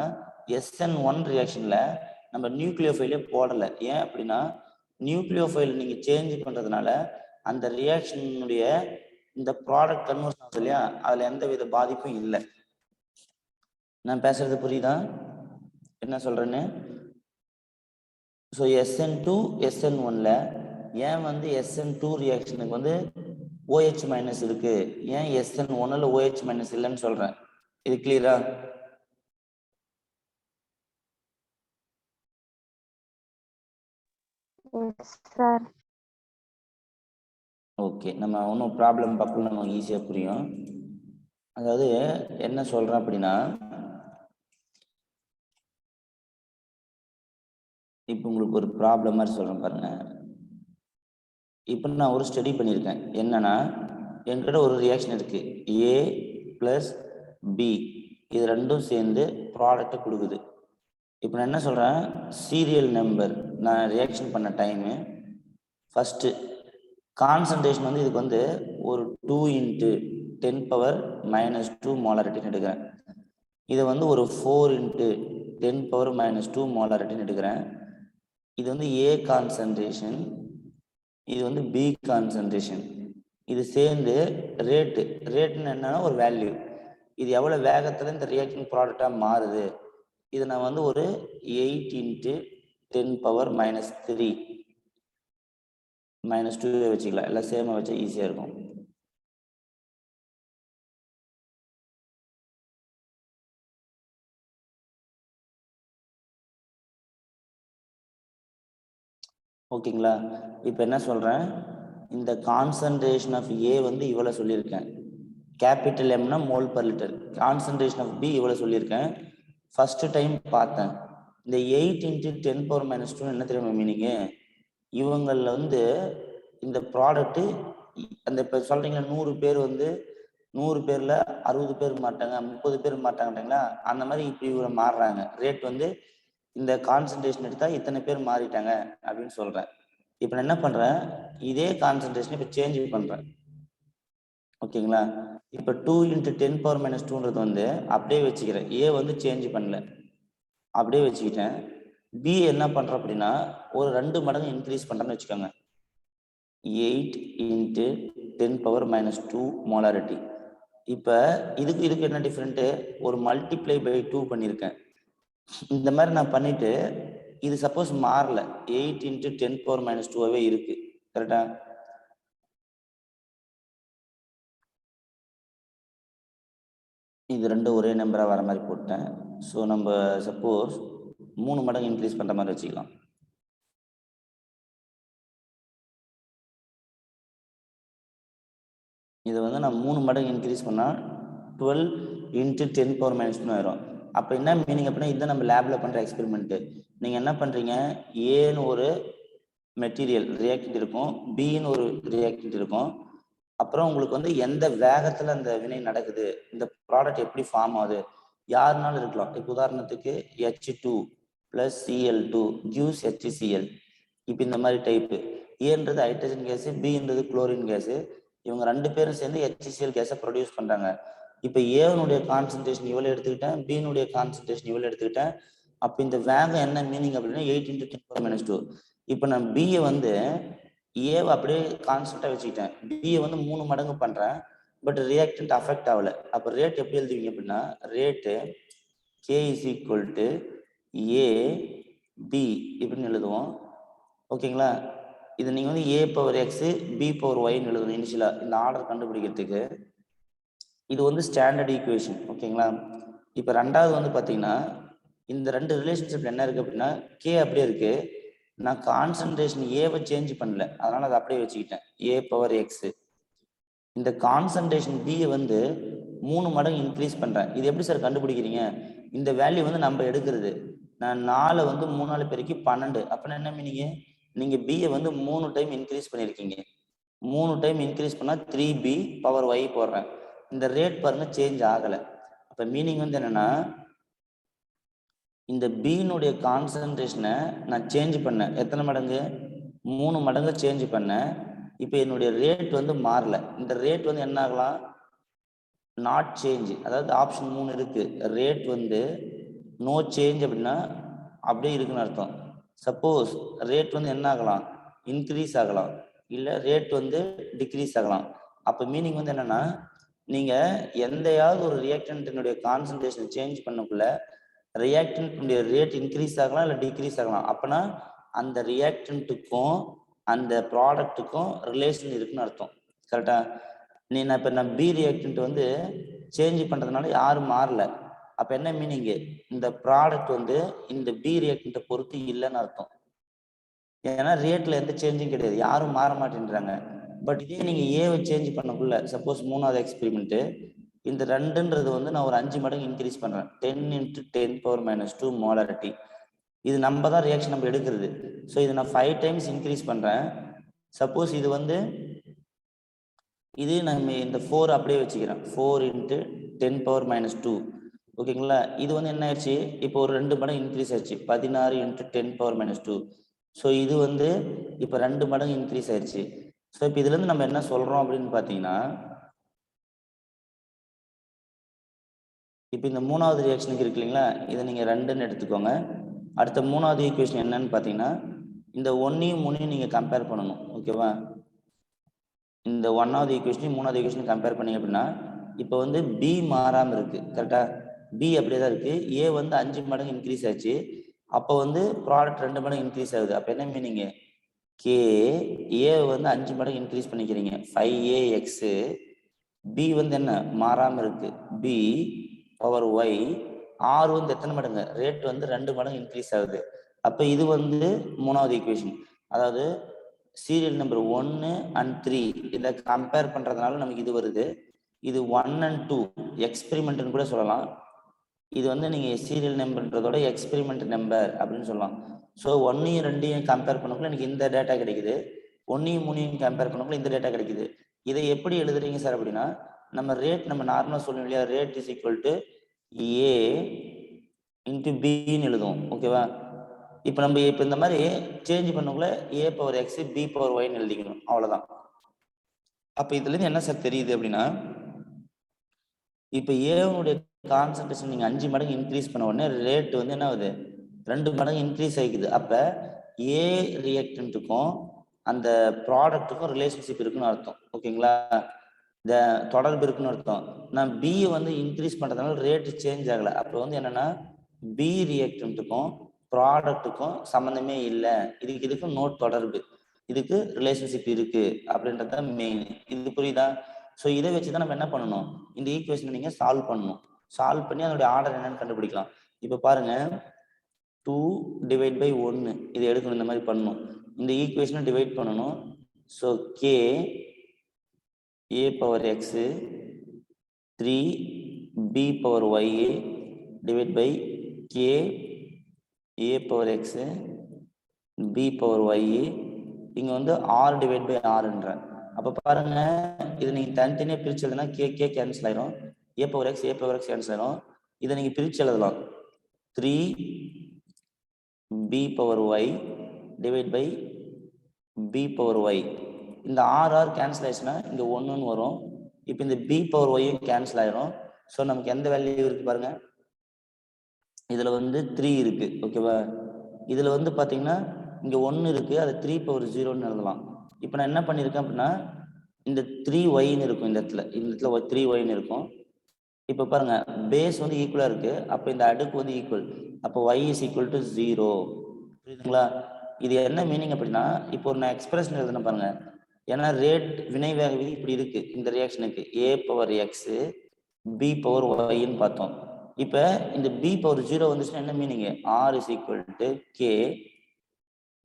SN1 ரியாக்ஷனில் நம்ம நியூக்ளியோஃபைலே போடலை. ஏன் அப்படின்னா நியூக்ளியோஃபைல் நீங்கள் சேஞ்ச் பண்ணுறதுனால அந்த ரியாக்ஷனுடைய இந்த ப்ராடக்ட் கன்வர்ஷன் ஆகுது இல்லையா, அதில் எந்த வித பாதிப்பும் இல்லை. நான் பேசுறது புரியுதா என்ன சொல்றேன்னு? ஸோ SN2 SN1ல ஏன் வந்து SN2 ரியாக்ஷனுக்கு வந்து OH மைனஸ் இருக்கு, ஏன் SN1ல OH மைனஸ் இல்லைன்னு சொல்றேன். இது கிளியரா? ஓகே, நம்ம ஒன்றும் ப்ராப்ளம் பார்க்கல, நமக்கு ஈஸியாக புரியும். அதாவது என்ன சொல்றேன் அப்படின்னா, இப்போ உங்களுக்கு ஒரு ப்ராப்ளம் மாதிரி சொல்றேன் பாருங்க. இப்போ நான் ஒரு ஸ்டடி பண்ணியிருக்கேன். என்னன்னா என்கிட்ட ஒரு ரியாக்ஷன் இருக்கு, A + B, இது ரெண்டும் சேர்ந்து ப்ராடக்டை கொடுக்குது. இப்போ நான் என்ன சொல்றேன், சீரியல் நம்பர் நான் ரியாக்ஷன் பண்ண டைமு ஃபர்ஸ்ட் கான்சன்ட்ரேஷன் வந்து இதுக்கு வந்து ஒரு 2 × 10⁻⁻² மோலாரிட்டின்னு எடுக்கிறேன். இதை வந்து ஒரு 4 × 10⁻⁻² மோலாரிட்டின்னு எடுக்கிறேன். இது வந்து A கான்சன்ட்ரேஷன், இது வந்து B கான்சன்ட்ரேஷன். இது சேர்ந்து ரேட்டுன்னு என்னன்னா ஒரு வேல்யூ, இது எவ்வளோ வேகத்தில் இந்த ரியாக்ஷன் ப்ராடக்டாக மாறுது. இதை நான் வந்து ஒரு 8 × 10⁻³ -2 வச்சுக்கலாம். எல்லாம் சேமாக வச்சா ஈஸியாக இருக்கும். ஓகேங்களா? இப்போ என்ன சொல்கிறேன், இந்த கான்சன்ட்ரேஷன் ஆஃப் A வந்து இவ்வளோ சொல்லியிருக்கேன், கேபிட்டல் Mனா mole per litre. Concentration of B இவ்வளோ சொல்லியிருக்கேன். ஃபர்ஸ்ட் டைம் பார்த்தேன், இந்த 8 × 10⁻² என்ன தெரியுமா மீனிங்கு, இவங்களில் வந்து இந்த ப்ராடக்ட்டு அந்த இப்போ சொல்கிறீங்களா 100 பேர் வந்து 100 பேர்ல 60 பேர் மாட்டாங்க, 30 பேர் மாட்டாங்கன்றீங்களா, அந்த மாதிரி இப்படி மாறுறாங்க. ரேட் வந்து இந்த கான்சன்ட்ரேஷன் எடுத்தா இத்தனை பேர் மாறிட்டாங்க அப்படின்னு சொல்றேன். இப்ப நான் என்ன பண்றேன், இதே கான்சன்ட்ரேஷன் இப்ப சேஞ்ச் பண்றேன். ஓகேங்களா? இப்ப 2 × 10⁻²ன்றது வந்து அப்படியே வச்சுக்கிறேன். ஏ வந்து சேஞ்ச் பண்ணல, அப்படியே வச்சுக்கிட்டேன். பி என்ன பண்றேன் அப்படின்னா ஒரு 2 மடங்கு இன்க்ரீஸ் பண்றேன்னு வச்சுக்கோங்க. 8 × 10⁻² மோலாரிட்டி. இப்ப இதுக்கு என்ன டிஃபரெண்ட், ஒரு மல்டிப்ளை பை 2 பண்ணியிருக்கேன். இந்த மாதிரி நான் பண்ணிட்டு இது சப்போஸ் மாறல, 8 × 10⁻²வே இருக்கு. கரெக்டா? இது ரெண்டும் ஒரே நம்பரா வர மாதிரி போட்டேன். ஸோ நம்ம சப்போஸ் 3 மடங்கு இன்க்ரீஸ் பண்ற மாதிரி வச்சுக்கலாம். இதை வந்து நான் 3 மடங்கு இன்க்ரீஸ் பண்ணா 12 × 10⁻² ஆயிரும். அப்ப என்ன மீனிங் அப்படின்னா, இதுதான் நம்ம லேப்ல பண்ற எக்ஸ்பெரிமெண்ட். நீங்க என்ன பண்றீங்க, ஏன்னு ஒரு மெட்டீரியல் ரியாக்டன்ட் இருக்கும், பின்னு ஒரு ரியாக்டன்ட் இருக்கும். அப்புறம் உங்களுக்கு வந்து எந்த வேகத்துல அந்த வினை நடக்குது, இந்த ப்ராடக்ட் எப்படி ஃபார்ம் ஆகுது, யாருனாலும் இருக்கலாம். இப்போ உதாரணத்துக்கு H2 + Cl2 gives HCl. இப்போ இந்த மாதிரி டைப்பு. ஏன்றது ஹைட்ரஜன் கேஸ், பின்றது குளோரின் கேஸ். இவங்க 2 பேரும் சேர்ந்து HCl கேஸை ப்ரொடியூஸ் பண்றாங்க. இப்போ ஏனுடைய கான்சன்ட்ரேஷன் இவ்வளவு எடுத்துக்கிட்டேன், பின்னுடைய கான்சன்ட்ரேஷன் இவ்வளவு எடுத்துக்கிட்டேன். அப்போ இந்த வேகம் என்ன மீனிங் அப்படின்னா 8 × 10⁻². இப்போ நான் பியை வந்து ஏவை அப்படியே கான்ஸ்டன்டா வச்சுக்கிட்டேன், பியை வந்து 3 மடங்கு பண்றேன், பட் ரியாக்டன்ட் அஃபெக்ட் ஆகல. அப்போ ரேட் எப்படி எழுதுவீங்க அப்படின்னா, ரேட்டு K = A B இப்படின்னு எழுதுவோம். ஓகேங்களா? இது நீங்க வந்து A⁻X B⁻Yன்னு எழுதணும் இனிஷியலா, இந்த ஆர்டர் கண்டுபிடிக்கிறதுக்கு. இது வந்து ஸ்டாண்டர்ட் ஈக்குவேஷன். ஓகேங்களா? இப்போ ரெண்டாவது வந்து பாத்தீங்கன்னா, இந்த 2 ரிலேஷன்ஷிப் என்ன இருக்கு அப்படின்னா, K அப்படியே இருக்கு, நான் கான்சன்ட்ரேஷன் ஏவை சேஞ்ச் பண்ணல, அதனால அதை அப்படியே வச்சுக்கிட்டேன், A⁻X. இந்த கான்சன்ட்ரேஷன் பியை வந்து 3 மடங்கு இன்க்ரீஸ் பண்றேன். இது எப்படி சார் கண்டுபிடிக்கிறீங்க, இந்த வேல்யூ வந்து நம்ம எடுக்கிறது. நான் 4 வந்து 3 பெருக்கி 12. அப்படின்னா என்ன மீனிங், நீங்க பியை வந்து 3 டைம் இன்க்ரீஸ் பண்ணிருக்கீங்க. 3 டைம் இன்க்ரீஸ் பண்ணா 3B⁻Y போடுறேன். இந்த ரேட் பாருங்க சேஞ்ச் ஆகல. அப்ப மீனிங் வந்து என்னன்னா, இந்த பியினுடைய கான்சன்ட்ரேஷனை நான் சேஞ்ச் பண்ணேன். எத்தனை மடங்கு, 3 மடங்கு சேஞ்ச் பண்ணேன். இப்போ என்னுடைய ரேட் வந்து மாறல. இந்த ரேட் வந்து என்ன ஆகலாம், நாட் சேஞ்ச். அதாவது ஆப்ஷன் 3 இருக்கு, ரேட் வந்து நோ சேஞ்ச் அப்படின்னா அப்படியே இருக்குன்னு அர்த்தம். சப்போஸ் ரேட் வந்து என்ன ஆகலாம், இன்க்ரீஸ் ஆகலாம், இல்ல ரேட் வந்து டிக்ரீஸ் ஆகலாம். அப்ப மீனிங் வந்து என்னன்னா, நீங்க எந்தையாவது ஒரு ரியாக்டன்டினுடைய கான்சன்ட்ரேஷன் சேஞ்ச் பண்ணக்குள்ள ரியாக்டன்டினுடைய ரேட் இன்க்ரீஸ் ஆகலாம் இல்ல டிக்ரீஸ் ஆகலாம். அப்பனா அந்த ரியாக்டன்ட்டுக்கும் அந்த ப்ராடக்ட்டுக்கும் ரிலேஷன் இருக்குன்னு அர்த்தம். கரெக்டா? நான் பி ரியாக்டன்ட் வந்து சேஞ்ச் பண்றதுனால யாரும் மாறல. அப்ப என்ன மீனிங், இந்த ப்ராடக்ட் வந்து இந்த பி ரியாக்டன்ட்டை பொறுத்து இல்லைன்னு அர்த்தம். ஏன்னா ரேட்ல எந்த சேஞ்சும் கிடையாது, யாரும் மாற மாட்டேன்றாங்க. பட் இதே நீங்க ஏவை சேஞ்ச் பண்ணக்குள்ள, சப்போஸ் 3வது எக்ஸ்பெரிமெண்ட், இந்த 2ன்றது வந்து நான் ஒரு 5 மடங்கு இன்க்ரீஸ் பண்றேன், 10 × 10⁻² மோலாரிட்டி. இது நம்ம தான் ரியாக்ஷன் நம்ம எடுக்கிறது. ஸோ இதை நான் 5 டைம்ஸ் இன்க்ரீஸ் பண்றேன். சப்போஸ் இது வந்து இது நம்ம இந்த 4 அப்படியே வச்சுக்கிறேன், 4 × 10⁻². ஓகேங்களா? இது வந்து என்ன ஆயிடுச்சு, இப்போ ஒரு 2 மடங்கு இன்க்ரீஸ் ஆயிடுச்சு, 16 × 10⁻². ஸோ இது வந்து இப்போ 2 மடங்கு இன்க்ரீஸ் ஆயிடுச்சு. ஸோ இப்போ இதுல இருந்து நம்ம என்ன சொல்றோம் அப்படின்னு பாத்தீங்கன்னா, இப்போ இந்த 3வது ரியாக்ஷனுக்கு இருக்கு இல்லைங்களா, இதை நீங்க 2ன்னு எடுத்துக்கோங்க. அடுத்த 3வது ஈக்குவேஷன் என்னன்னு பாத்தீங்கன்னா, இந்த 1ஐயும் 3ஐயும் நீங்க கம்பேர் பண்ணணும். ஓகேவா? இந்த 1வது ஈக்குவேஷனையும் 3வது ஈக்குவேஷனையும் கம்பேர் பண்ணீங்க அப்படின்னா, இப்போ வந்து பி மாறாம இருக்கு. கரெக்டா? பி அப்படியே தான் இருக்கு. ஏ வந்து 5 மடங்கு இன்க்ரீஸ் ஆச்சு. அப்போ வந்து ப்ராடக்ட் 2 மடங்கு இன்க்ரீஸ் ஆகுது. அப்ப என்ன மீனிங், கே ஏ வந்து 5 மடங்கு இன்க்ரீஸ் பண்ணிக்கிறீங்க, 5AX. பி வந்து என்ன மாறாம இருக்கு, B⁻Y. ஆர் வந்து எத்தனை மடங்கு, ரேட் வந்து 2 மடங்கு இன்க்ரீஸ் ஆகுது. அப்ப இது வந்து 3வது ஈக்குவேஷன். அதாவது சீரியல் நம்பர் 1 and 3 இதை கம்பேர் பண்றதுனால நமக்கு இது வருது. இது 1 and 2 எக்ஸ்பெரிமெண்ட்னு கூட சொல்லலாம். இது வந்து நீங்க சீரியல் நம்பர்ன்றதோட எக்ஸ்பெரிமெண்ட் நம்பர் அப்படின்னு சொல்லலாம். ஸோ 1ஐயும் 2ஐயும் கம்பேர் பண்ணக்குள்ள எனக்கு இந்த டேட்டா கிடைக்குது, 1ஐயும் 3ஐயும் கம்பேர் பண்ணக்குள்ள இந்த டேட்டா கிடைக்குது. இதை எப்படி எழுதுறீங்க சார் அப்படின்னா, நம்ம ரேட் நம்ம நார்மலாக சொல்லணும் இல்லையா, rate is equal to A into பின்னு எழுதுவோம். ஓகேவா? இப்போ நம்ம இப்போ இந்த மாதிரி சேஞ்ச் பண்ணக்குள்ள A power X B power ஒய்ன்னு எழுதிக்கணும், அவ்வளோதான். அப்போ இதுலேருந்து என்ன சார் தெரியுது அப்படின்னா, இப்போ ஏனுடைய கான்சன்ட்ரேஷன் நீங்கள் 5 மடங்கு இன்க்ரீஸ் பண்ண உடனே ரேட் வந்து என்ன ஆகுது, 2 மடங்கு இன்க்ரீஸ் ஆகிக்குது. அப்போ ஏ ரியாக்டன்ட்டுக்கும் அந்த ப்ராடக்ட்டுக்கும் ரிலேஷன்ஷிப் இருக்குன்னு அர்த்தம். ஓகேங்களா? இந்த தொடர்பு இருக்குன்னு அர்த்தம். நான் பி வந்து இன்க்ரீஸ் பண்ணுறதுனால ரேட்டு சேஞ்ச் ஆகலை. அப்போ வந்து என்னென்னா பி ரியாக்டன்ட்டுக்கும் ப்ராடக்ட்டுக்கும் சம்மந்தமே இல்லை, இதுக்கும் நோ தொடர்பு, இதுக்கு ரிலேஷன்ஷிப் இருக்கு அப்படின்றது தான் மெயின். இது புரியுதா? ஸோ இதை வச்சு தான் நம்ம என்ன பண்ணணும், இந்த ஈக்குவேஷனை நீங்கள் சால்வ் பண்ணணும். சால்வ் பண்ணி அதனுடைய ஆர்டர் என்னன்னு கண்டுபிடிக்கலாம். இப்போ பாருங்க, 2 டிவைட் பை 1 இதை எடுக்கணும், இந்த மாதிரி பண்ணணும். இந்த ஈக்குவேஷனை டிவைட் பண்ணணும். So K A power X 3 B power Y divide by K A power X B power Y, இங்கே வந்து ஆர் டிவைட் பை ஆர்ன்ற. அப்போ பாருங்க, இதை நீங்கள் தனித்தனியாக பிரித்து எழுதுனா கே கே கேன்சல் ஆயிரும், ஏ பவர் எக்ஸ் கேன்சல் ஆயிரும். இதை நீங்கள் பிரித்து எழுதலாம், 3 B power Y divide by B power Y. இந்த ஆர் கேன்சல் ஆயிடுச்சுன்னா இங்கே 1ன்னு வரும். இப்போ இந்த பி பவர் ஒய்யும் கேன்சல் ஆயிரும். ஸோ நமக்கு எந்த வேல்யூ இருக்கு பாருங்க, இதில் வந்து 3 இருக்கு. ஓகேவா? இதில் வந்து பார்த்தீங்கன்னா இங்கே 1 இருக்கு, அது 3 பவர் 0ன்னு எழுதலாம். இப்போ நான் என்ன பண்ணியிருக்கேன் அப்படின்னா, இந்த 3y இருக்கும், இந்த இடத்துல 3y இருக்கும். இப்போ பாருங்க, பேஸ் வந்து ஈக்குவலா இருக்கு, அப்போ இந்த அடுக்கு வந்து ஈக்குவல், அப்போ y இஸ் ஈக்குவல் டு 0. புரியுதுங்களா? இது என்ன மீனிங் அப்படின்னா, இப்போ நான் எக்ஸ்பிரஷன் எழுதுன பாருங்க, ஏன்னா ரேட் வினை வேக விதி இப்படி இருக்கு இந்த ரியாக்ஷனுக்கு, A power X B power ஒய்ன்னு பார்த்தோம். இப்போ இந்த பி பவர் 0 வந்துச்சுன்னா என்ன meaning, R is equal to K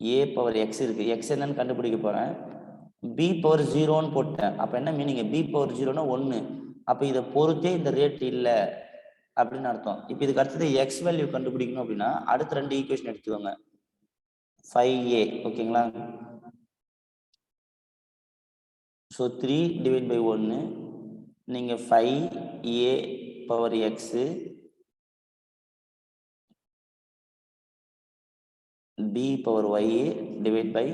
A power X இருக்கு, எக்ஸ் என்னன்னு கண்டுபிடிக்க போறேன், பி பவர் 0ன்னு போட்டேன். அப்போ என்ன மீனிங், பி பவர் 0னா 1, அப்போ இதை பொறுத்தே இந்த ரேட் இல்லை அப்படின்னு அர்த்தம். இப்போ இதுக்கு அடுத்தது எக்ஸ் வேல்யூ கண்டுபிடிக்கணும் அப்படின்னா அடுத்த 2 ஈக்குவேஷன் எடுத்துக்கோங்க, 5a. ஓகேங்களா? ஸோ 3 டிவைட் பை 1, நீங்கள் 5a power X b power y divide by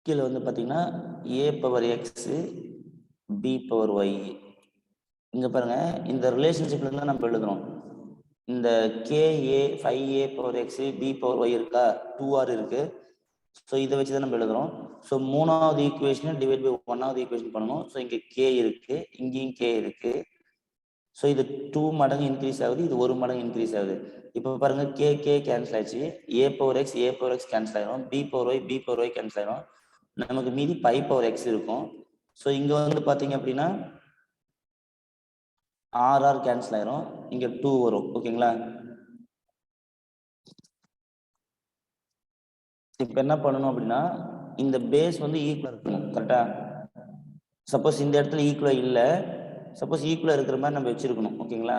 கீழே வந்து பார்த்தீங்கன்னா a power X b power Y. இங்கே பாருங்க, இந்த ரிலேஷன்ஷிப்ல இருந்தால் நம்ம எழுதுறோம், இந்த KA 5a power X b power Y இருக்கா, 2r இருக்கு. ஸோ இதை வச்சு தான் நம்ம எழுதுறோம். ஸோ 3வது ஈக்குவேஷனை டிவைட் பை 1வது ஈக்குவேஷன் பண்ணணும். ஸோ இங்கே k இருக்கு, இங்கேயும் k இருக்கு. ஸோ இது 2 மடங்கு இன்க்ரீஸ் ஆகுது, இது 1 மடங்கு இன்க்ரீஸ் ஆகுது. இப்போ பாருங்க, கே கேன்சல் ஆயிடுச்சு, ஏ பவர் எக்ஸ் கேன்சல் ஆயிரும், பி பவர் ஒய் கேன்சல் ஆயிரும், நமக்கு மீதி பை பவர் எக்ஸ் இருக்கும். ஸோ இங்க வந்து பாத்தீங்க அப்படின்னா ஆர் கேன்சல் ஆயிரும், இங்க 2 வரும். ஓகேங்களா? இப்போ என்ன பண்ணணும் அப்படின்னா, இந்த பேஸ் வந்து ஈக்குவலா இருக்கணும். கரெக்டா? சப்போஸ் இந்த இடத்துல ஈக்குவலா இல்லை, சப்போஸ் ஈக்குவலா இருக்கிற மாதிரி நம்ம வச்சிருக்கணும். ஓகேங்களா?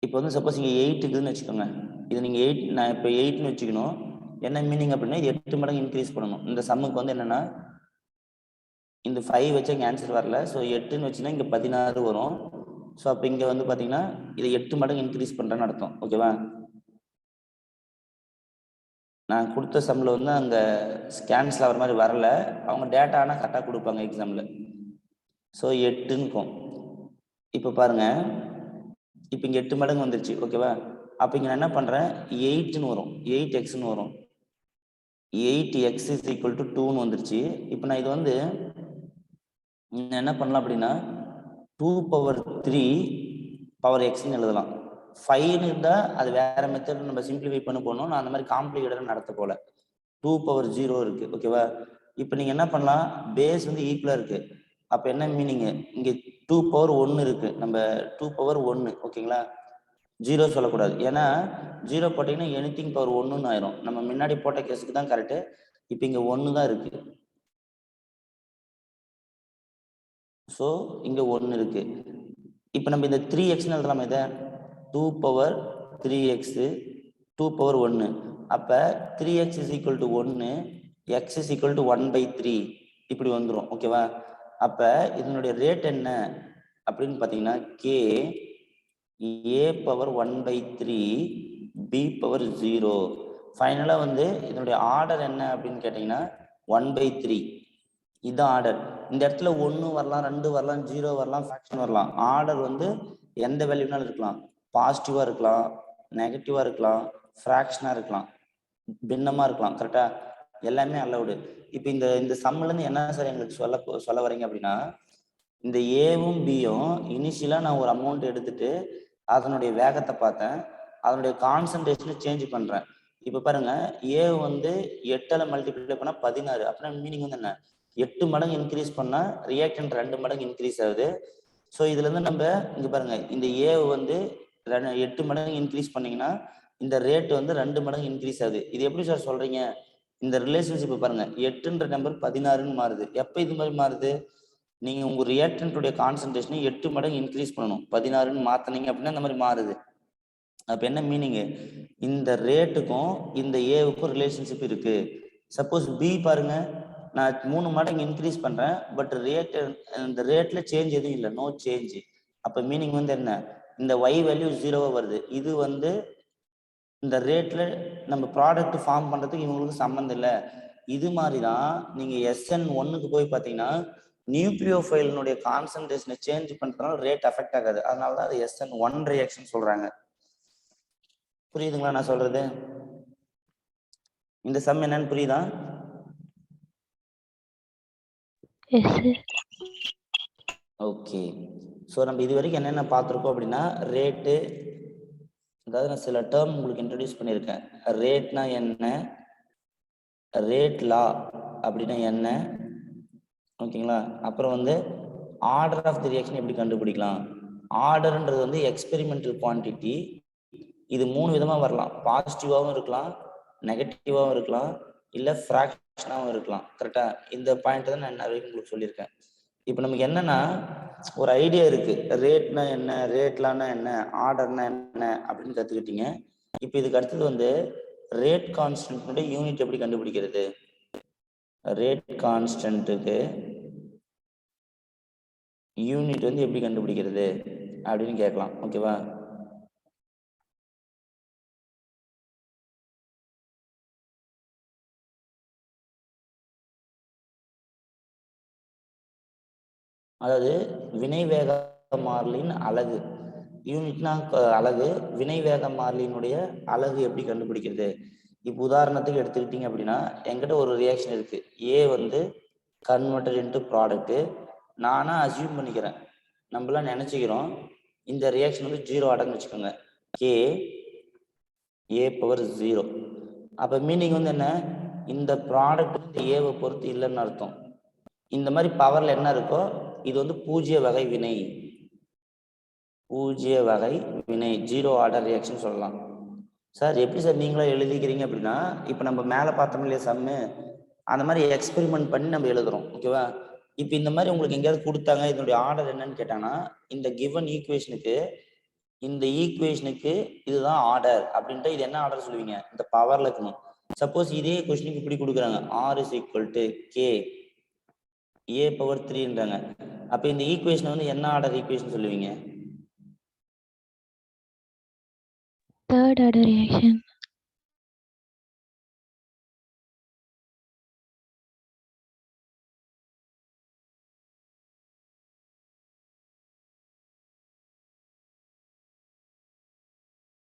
இப்போ வந்து சப்போஸ் இங்கே 8 இருக்குதுன்னு வச்சுக்கோங்க, இது நீங்கள் 8, நான் இப்போ 8ன்னு வச்சுக்கணும். என்ன மீனிங் அப்படின்னா இது 8 மடங்கு இன்க்ரீஸ் பண்ணணும். இந்த சம்முக்கு வந்து என்னன்னா, இந்த 5 வச்சு இங்கே ஆன்சர் வரல, ஸோ 8ன்னு வச்சுன்னா இங்கே 16 வரும். ஸோ அப்போ இங்கே வந்து பார்த்தீங்கன்னா இதை 8 மடங்கு இன்க்ரீஸ் பண்ணுறேன்னு அர்த்தம். ஓகேவா? நான் கொடுத்த சம்மில் வந்து அங்கே கேன்சல் ஆகிற மாதிரி வரல, அவங்க டேட்டா ஆனால் கரெக்டாக கொடுப்பாங்க எக்ஸாமில். ஸோ 8ன்னுக்கும் இப்போ பாருங்க, இப்போ இங்கே 8 மடங்கு வந்துருச்சு. ஓகேவா? அப்போ இங்கே நான் என்ன பண்ணுறேன், 8ன்னு வரும், 8xன்னு வரும், 8x இஸ் ஈக்குவல் டு 2ன்னு வந்துருச்சு. இப்போ நான் இது வந்து என்ன பண்ணலாம் அப்படின்னா 2 பவர் 3 பவர் எக்ஸ்ன்னு எழுதலாம். 5ன்னு இருந்தால் அது வேற மெத்தட் நம்ம சிம்பிளிஃபை பண்ண போகணும், நான் அந்த மாதிரி காம்ப்ளிகேட்டடாக நடத்த போல. 2 பவர் 0 இருக்கு. ஓகேவா? இப்போ நீங்கள் என்ன பண்ணலாம், பேஸ் வந்து ஈக்குவலாக இருக்கு, அப்போ என்ன மீனிங், இங்கே 2 பவர் 1 இருக்கு, நம்ம 2 பவர் 1. ஓகேங்களா? 0 சொல்லக்கூடாது, ஏன்னா 0 போட்டிங்கன்னா எனிதிங் பவர் 1ன்னு ஆயிரும். நம்ம முன்னாடி போட்ட கேஸுக்கு தான் கரெக்டு. இப்போ இங்கே 1 தான் இருக்கு. ஸோ இங்க 1 இருக்கு. இப்போ நம்ம இந்த 3x எழுதலாம். இதை 2 பவர் 3x 2 பவர் 1. அப்ப 3x is equal to 1, x is equal to 1/3 இப்படி வந்துடும். ஓகேவா? அப்ப இதனுடைய ரேட் என்ன அப்படின்னு பார்த்தீங்கன்னா k a power 1/3 b power 0. ஃபைனலாக வந்து இதனுடைய ஆர்டர் என்ன அப்படின்னு கேட்டிங்கன்னா 1/3. இதுதான் ஆர்டர். இந்த இடத்துல 1 வரலாம், 2 வரலாம், 0 வரலாம், ஃப்ராக்ஷன் வரலாம். ஆர்டர் வந்து எந்த வேல்யூனாலும் இருக்கலாம். பாசிட்டிவா இருக்கலாம், நெகட்டிவா இருக்கலாம், ஃப்ராக்ஷனா இருக்கலாம், பின்னமா இருக்கலாம். கரெக்டா? எல்லாமே அலௌடு. இப்போ இந்த இந்த சம்ல இருந்து என்ன சார் எங்களுக்கு சொல்ல வரீங்க அப்படின்னா, இந்த ஏவும் பியும் இனிஷியலா நான் ஒரு அமௌண்ட் எடுத்துட்டு அதனுடைய வேகத்தை பார்த்தேன், அதனுடைய கான்சன்ட்ரேஷனை சேஞ்ச் பண்றேன். இப்போ பாருங்க, ஏ வந்து 8ஆல மல்டிப்ளை பண்ணா 16. அப்படின்னா மீனிங் வந்து என்ன? 8 மடங்கு இன்க்ரீஸ் பண்ணா ரியாக்டன்ட் 2 மடங்கு இன்க்ரீஸ் ஆகுது. ஸோ இதுல இருந்து நம்ம இங்க பாருங்க, இந்த ஏ வந்து 8 மடங்கு இன்க்ரீஸ் பண்ணீங்கன்னா இந்த ரேட் வந்து 2 மடங்கு இன்க்ரீஸ் ஆகுது. இது எப்படி சார் சொல்றீங்க? இந்த ரிலேஷன்ஷிப் பாருங்க, 8ன்ற நம்பர் 16ன்னு மாறுது. எப்ப இது மாதிரி மாறுது? நீங்க உங்க ரியாக்டன்ட்டுடைய கான்சன்ட்ரேஷனை 8 மடங்கு இன்க்ரீஸ் பண்ணணும். 16ன்னு மாத்தினீங்க அப்படின்னா இந்த மாதிரி மாறுது. அப்ப என்ன மீனிங்? இந்த ரேட்டுக்கும் இந்த ஏவுக்கும் ரிலேஷன்ஷிப் இருக்கு. சப்போஸ் பி பாருங்க, நான் 3 மடங்கு இன்க்ரீஸ் பண்றேன், பட் இந்த ரேட்ல சேஞ்ச் எதுவும் இல்லை, நோ சேஞ்ச். அப்ப மீனிங் வந்து என்ன? இந்த ஒய் வேல்யூ 0வா வருது. இது வந்து இந்த ரேட்ல நம்ம ப்ராடக்ட் ஃபார்ம் பண்றதுக்கு இவங்களுக்கு சம்மந்தம் இல்லை. இது மாதிரி தான் நீங்க SN1க்கு போய் பார்த்தீங்கன்னா நியூக்ளியோஃபைலினுடைய கான்சன்ட்ரேஷனை சேஞ்ச் பண்றதுனால ரேட் அஃபெக்ட் ஆகாது. அதனால தான் அது SN1 ரியாக்ஷன் சொல்றாங்க. புரியுதுங்களா நான் சொல்றது? இந்த சம் என்னன்னு புரியுதா? ஓகே. ஸோ நம்ம இது வரைக்கும் என்னென்ன பார்த்துருக்கோம் அப்படின்னா, ரேட்டு, அதாவது நான் சில டேர்ம் உங்களுக்கு இன்ட்ரடியூஸ் பண்ணியிருக்கேன். ரேட்னா என்ன, ரேட் லா அப்படின்னா என்ன, ஓகேங்களா? அப்புறம் வந்து ஆர்டர் ஆஃப் தி ரியாக்ஷன் எப்படி கண்டுபிடிக்கலாம். ஆர்டர்ன்றது வந்து எக்ஸ்பெரிமெண்டல் குவான்டிட்டி. இது 3 விதமா வரலாம். பாசிட்டிவாகவும் இருக்கலாம், நெகட்டிவாகவும் இருக்கலாம், இல்லை ஃப்ராக்ஷனாகவும் இருக்கலாம். கரெக்டா? இந்த பாயிண்ட் தான் நான் நிறைய உங்களுக்கு சொல்லியிருக்கேன். இப்போ நமக்கு என்னன்னா ஒரு ஐடியா இருக்கு, ரேட்னா என்ன, ரேட்லானா என்ன, ஆர்டர்னா என்ன அப்படின்னு கத்துக்கிட்டீங்க. இப்போ இதுக்கு அடுத்தது வந்து ரேட் கான்ஸ்டன்ட் யூனிட் எப்படி கண்டுபிடிக்கிறது, ரேட் கான்ஸ்டன்ட்டுக்கு யூனிட் வந்து எப்படி கண்டுபிடிக்கிறது அப்படின்னு கேட்கலாம். ஓகேவா? அதாவது வினை வேக மாறிலியின் அலகு, யூனிட்னா அலகு, வினை வேக மாறிலியினுடைய அலகு எப்படி கண்டுபிடிக்கிறது. இப்போ உதாரணத்துக்கு எடுத்துக்கிட்டீங்க அப்படின்னா, என்கிட்ட ஒரு ரியாக்ஷன் இருக்கு. ஏ வந்து கன்வெர்டட் இன்டு ப்ராடக்ட். நானா அசியூம் பண்ணிக்கிறேன், நம்மளாம் நினைச்சுக்கிறோம் இந்த ரியாக்ஷன் வந்து 0 ஆர்டர்னு வச்சுக்கோங்க. K A power 0. அப்ப மீனிங் வந்து என்ன? இந்த ப்ராடக்ட் இந்த ஏவை பொறுத்து இல்லைன்னு அர்த்தம். இந்த மாதிரி பவர்ல என்ன இருக்கோ இது வந்து பூஜ்ய வகை வினை. பூஜ்ய வகை வினை, 0 ஆர்டர் ரியாக்ஷன் சொல்லலாம். சார் எப்படி சார் நீங்களா எழுதிக்கிறீங்க அப்படின்னா, இப்போ நம்ம மேலே பார்த்தோம் இல்லையா சம்மு, அந்த மாதிரி எக்ஸ்பெரிமெண்ட் பண்ணி நம்ம எழுதுறோம். ஓகேவா? இப்போ இந்த மாதிரி உங்களுக்கு எங்கேயாவது கொடுத்தாங்க, இதனுடைய ஆர்டர் என்னன்னு கேட்டாங்கன்னா, இந்த கிவன் ஈக்குவேஷனுக்கு, இந்த ஈக்குவேஷனுக்கு இதுதான் ஆர்டர் அப்படின்ட்டு இது என்ன ஆர்டர் சொல்லுவீங்க? இந்த பவர்ல இருக்கணும். சப்போஸ் இதே கொஸ்டினுக்கு இப்படி கொடுக்குறாங்க, R is equal to K A power 3ன்றாங்க. அப்ப இந்த ஈக்குவேஷன் வந்து என்ன ஆர்டர் ஈக்குவேஷன் சொல்லுவீங்க? Third order reaction.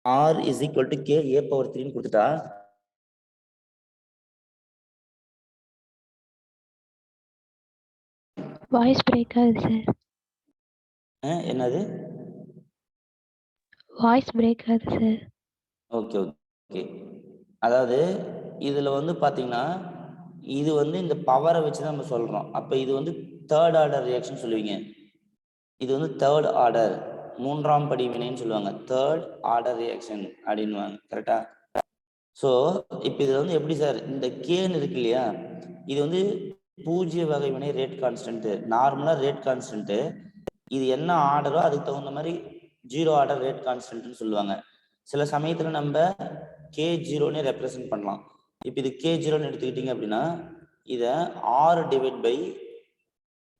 R is equal to K A power 3ன்னு கொடுத்துட்டா வாய்ஸ் பிரேக் ஆகுது சார். என்னது? வாய்ஸ் பிரேக் ஆகுது சார். Okay okay. அதாவது இதுல வந்து பாத்தீங்கன்னா, இது வந்து இந்த பவரை வச்சு தான் நம்ம சொல்றோம். அப்ப இது வந்து தேர்ட் ஆர்டர் ரியாக்ஷன் சொல்லுவீங்க. இது வந்து தேர்ட் ஆர்டர், 3ஆம் படி வினைன்னு சொல்லுவாங்க. தேர்ட் ஆர்டர் ரியாக்ஷன் அப்படின்னுவாங்க. கரெக்டா? ஸோ இப்போ இதுல வந்து எப்படி சார் இந்த கேன்னு இருக்கு இல்லையா, இது வந்து பூஜ்ய வகை வினை ரேட் கான்ஸ்டன்ட். நார்மலா ரேட் கான்ஸ்டன்ட், இது என்ன ஆர்டரோ அதுக்கு தகுந்த மாதிரி 0 ஆர்டர் ரேட் கான்ஸ்டன்ட்னு சொல்லுவாங்க. சில சமயத்துல நம்ம K0னே ரெப்ரசென்ட் பண்ணலாம். இப்போ இது K0ன்னு எடுத்துக்கிட்டீங்க அப்படின்னா இதை R டிவைட் பை